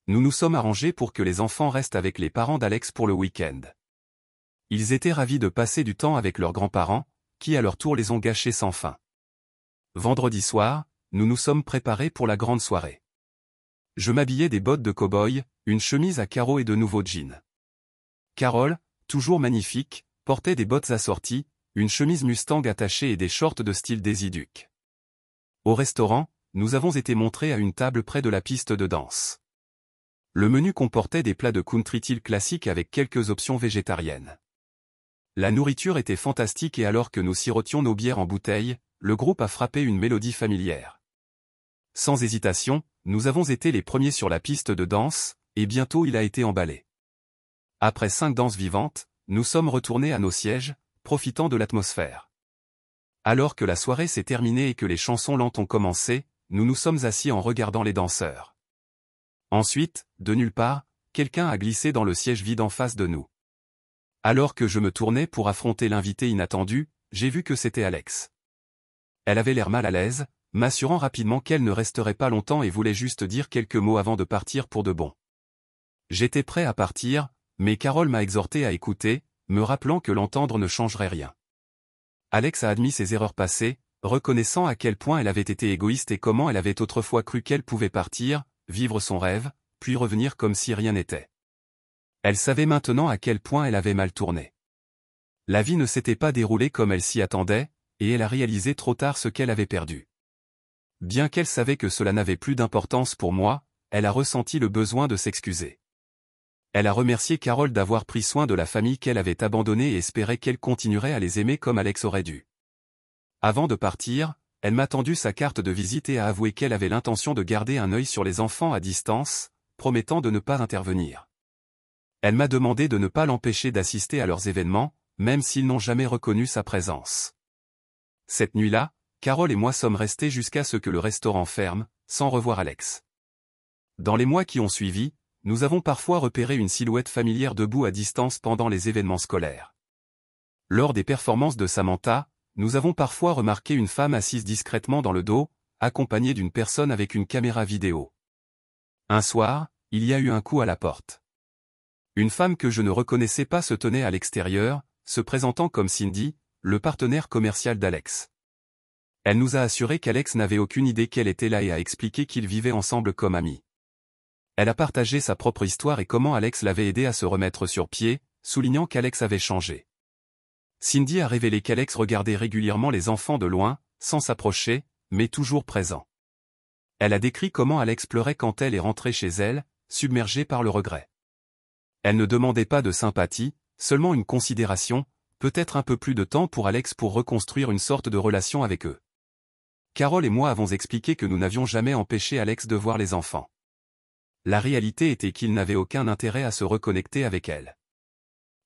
Nous nous sommes arrangés pour que les enfants restent avec les parents d'Alex pour le week-end. Ils étaient ravis de passer du temps avec leurs grands-parents, qui à leur tour les ont gâchés sans fin. Vendredi soir, nous nous sommes préparés pour la grande soirée. Je m'habillais des bottes de cow-boy, une chemise à carreaux et de nouveaux jeans. Carol, toujours magnifique, portait des bottes assorties, une chemise Mustang attachée et des shorts de style Daisy Duke. Au restaurant, nous avons été montrés à une table près de la piste de danse. Le menu comportait des plats de country style classiques avec quelques options végétariennes. La nourriture était fantastique et alors que nous sirotions nos bières en bouteille, le groupe a frappé une mélodie familière. Sans hésitation, nous avons été les premiers sur la piste de danse, et bientôt il a été emballé. Après 5 danses vivantes, nous sommes retournés à nos sièges, profitant de l'atmosphère. Alors que la soirée s'est terminée et que les chansons lentes ont commencé, nous nous sommes assis en regardant les danseurs. Ensuite, de nulle part, quelqu'un a glissé dans le siège vide en face de nous. Alors que je me tournais pour affronter l'invité inattendu, j'ai vu que c'était Alex. Elle avait l'air mal à l'aise, m'assurant rapidement qu'elle ne resterait pas longtemps et voulait juste dire quelques mots avant de partir pour de bon. J'étais prêt à partir, mais Carole m'a exhorté à écouter, me rappelant que l'entendre ne changerait rien. Alex a admis ses erreurs passées, reconnaissant à quel point elle avait été égoïste et comment elle avait autrefois cru qu'elle pouvait partir, vivre son rêve, puis revenir comme si rien n'était. Elle savait maintenant à quel point elle avait mal tourné. La vie ne s'était pas déroulée comme elle s'y attendait, et elle a réalisé trop tard ce qu'elle avait perdu. Bien qu'elle savait que cela n'avait plus d'importance pour moi, elle a ressenti le besoin de s'excuser. Elle a remercié Carole d'avoir pris soin de la famille qu'elle avait abandonnée et espérait qu'elle continuerait à les aimer comme Alex aurait dû. Avant de partir, elle m'a tendu sa carte de visite et a avoué qu'elle avait l'intention de garder un œil sur les enfants à distance, promettant de ne pas intervenir. Elle m'a demandé de ne pas l'empêcher d'assister à leurs événements, même s'ils n'ont jamais reconnu sa présence. Cette nuit-là, Carole et moi sommes restés jusqu'à ce que le restaurant ferme, sans revoir Alex. Dans les mois qui ont suivi, nous avons parfois repéré une silhouette familière debout à distance pendant les événements scolaires. Lors des performances de Samantha, nous avons parfois remarqué une femme assise discrètement dans le dos, accompagnée d'une personne avec une caméra vidéo. Un soir, il y a eu un coup à la porte. Une femme que je ne reconnaissais pas se tenait à l'extérieur, se présentant comme Cindy, le partenaire commercial d'Alex. Elle nous a assuré qu'Alex n'avait aucune idée qu'elle était là et a expliqué qu'ils vivaient ensemble comme amis. Elle a partagé sa propre histoire et comment Alex l'avait aidé à se remettre sur pied, soulignant qu'Alex avait changé. Cindy a révélé qu'Alex regardait régulièrement les enfants de loin, sans s'approcher, mais toujours présent. Elle a décrit comment Alex pleurait quand elle est rentrée chez elle, submergée par le regret. Elle ne demandait pas de sympathie, seulement une considération, peut-être un peu plus de temps pour Alex pour reconstruire une sorte de relation avec eux. Carole et moi avons expliqué que nous n'avions jamais empêché Alex de voir les enfants. La réalité était qu'il n'avait aucun intérêt à se reconnecter avec elle.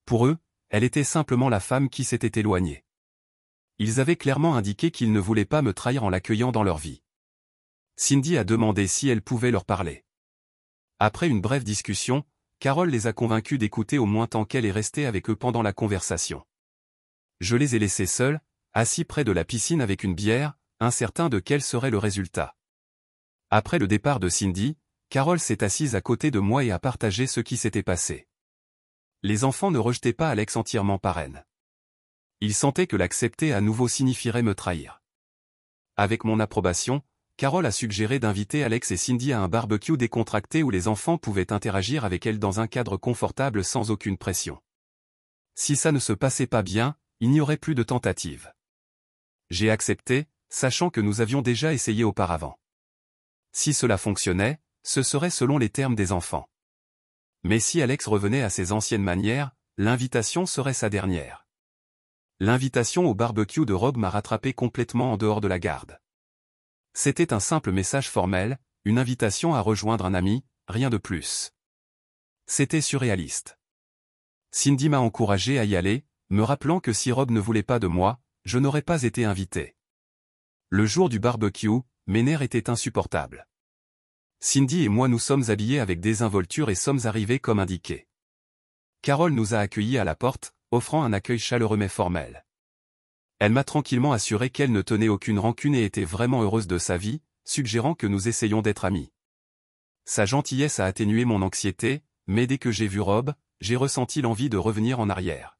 Pour eux, elle était simplement la femme qui s'était éloignée. Ils avaient clairement indiqué qu'ils ne voulaient pas me trahir en l'accueillant dans leur vie. Cindy a demandé si elle pouvait leur parler. Après une brève discussion, Carole les a convaincus d'écouter au moins tant qu'elle est restée avec eux pendant la conversation. Je les ai laissés seuls, assis près de la piscine avec une bière, incertain de quel serait le résultat. Après le départ de Cindy, Carole s'est assise à côté de moi et a partagé ce qui s'était passé. Les enfants ne rejetaient pas Alex entièrement par haine. Ils sentaient que l'accepter à nouveau signifierait me trahir. Avec mon approbation, Carole a suggéré d'inviter Alex et Cindy à un barbecue décontracté où les enfants pouvaient interagir avec elle dans un cadre confortable sans aucune pression. Si ça ne se passait pas bien, il n'y aurait plus de tentative. J'ai accepté, sachant que nous avions déjà essayé auparavant. Si cela fonctionnait, ce serait selon les termes des enfants. Mais si Alex revenait à ses anciennes manières, l'invitation serait sa dernière. L'invitation au barbecue de Rob m'a rattrapé complètement en dehors de la garde. C'était un simple message formel, une invitation à rejoindre un ami, rien de plus. C'était surréaliste. Cindy m'a encouragé à y aller, me rappelant que si Rob ne voulait pas de moi, je n'aurais pas été invité. Le jour du barbecue, mes nerfs étaient insupportables. Cindy et moi nous sommes habillés avec désinvolture et sommes arrivés comme indiqué. Carole nous a accueillis à la porte, offrant un accueil chaleureux mais formel. Elle m'a tranquillement assuré qu'elle ne tenait aucune rancune et était vraiment heureuse de sa vie, suggérant que nous essayions d'être amis. Sa gentillesse a atténué mon anxiété, mais dès que j'ai vu Rob, j'ai ressenti l'envie de revenir en arrière.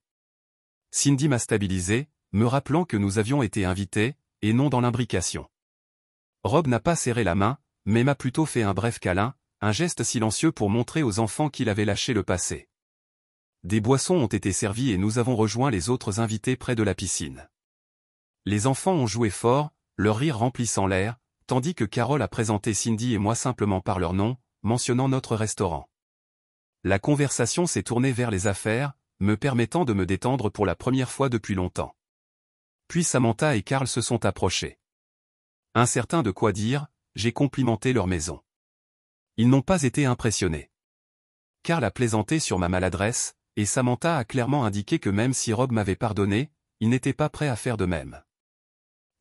Cindy m'a stabilisé, me rappelant que nous avions été invités, et non dans l'imbrication. Rob n'a pas serré la main, mais m'a plutôt fait un bref câlin, un geste silencieux pour montrer aux enfants qu'il avait lâché le passé. Des boissons ont été servies et nous avons rejoint les autres invités près de la piscine. Les enfants ont joué fort, leur rire remplissant l'air, tandis que Carole a présenté Cindy et moi simplement par leur nom, mentionnant notre restaurant. La conversation s'est tournée vers les affaires, me permettant de me détendre pour la première fois depuis longtemps. Puis Samantha et Carl se sont approchés. Incertain de quoi dire, j'ai complimenté leur maison. Ils n'ont pas été impressionnés. Carl a plaisanté sur ma maladresse, et Samantha a clairement indiqué que même si Rob m'avait pardonné, il n'était pas prêt à faire de même.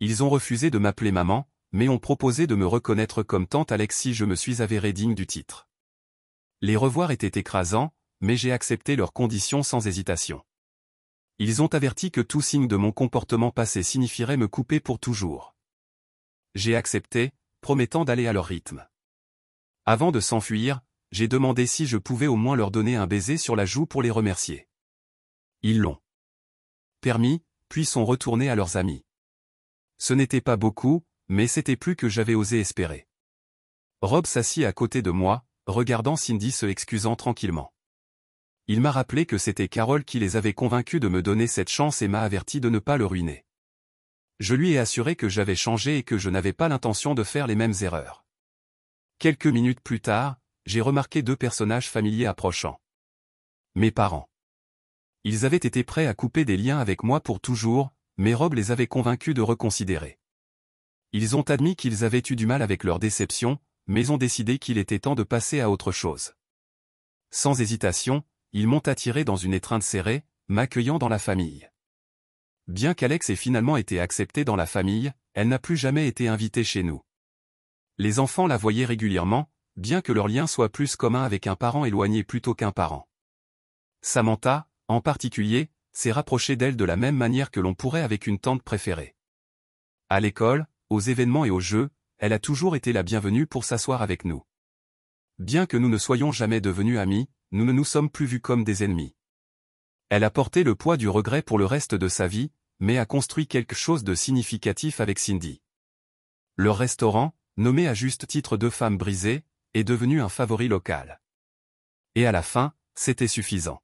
Ils ont refusé de m'appeler maman, mais ont proposé de me reconnaître comme tante Alex si je me suis avéré digne du titre. Les revoir étaient écrasants, mais j'ai accepté leurs conditions sans hésitation. Ils ont averti que tout signe de mon comportement passé signifierait me couper pour toujours. J'ai accepté, promettant d'aller à leur rythme. Avant de s'enfuir, j'ai demandé si je pouvais au moins leur donner un baiser sur la joue pour les remercier. Ils l'ont permis, puis sont retournés à leurs amis. Ce n'était pas beaucoup, mais c'était plus que j'avais osé espérer. Rob s'assit à côté de moi, regardant Cindy se excusant tranquillement. Il m'a rappelé que c'était Carol qui les avait convaincus de me donner cette chance et m'a averti de ne pas le ruiner. Je lui ai assuré que j'avais changé et que je n'avais pas l'intention de faire les mêmes erreurs. Quelques minutes plus tard, j'ai remarqué deux personnages familiers approchant. Mes parents. Ils avaient été prêts à couper des liens avec moi pour toujours, mais Rob les avait convaincus de reconsidérer. Ils ont admis qu'ils avaient eu du mal avec leur déception, mais ont décidé qu'il était temps de passer à autre chose. Sans hésitation, ils m'ont attiré dans une étreinte serrée, m'accueillant dans la famille. Bien qu'Alex ait finalement été acceptée dans la famille, elle n'a plus jamais été invitée chez nous. Les enfants la voyaient régulièrement, bien que leur lien soit plus commun avec un parent éloigné plutôt qu'un parent. Samantha, en particulier, s'est rapprochée d'elle de la même manière que l'on pourrait avec une tante préférée. À l'école, aux événements et aux jeux, elle a toujours été la bienvenue pour s'asseoir avec nous. Bien que nous ne soyons jamais devenus amis, nous ne nous sommes plus vus comme des ennemis. Elle a porté le poids du regret pour le reste de sa vie, mais a construit quelque chose de significatif avec Cindy. Leur restaurant, nommé à juste titre Deux femmes brisées, est devenu un favori local. Et à la fin, c'était suffisant.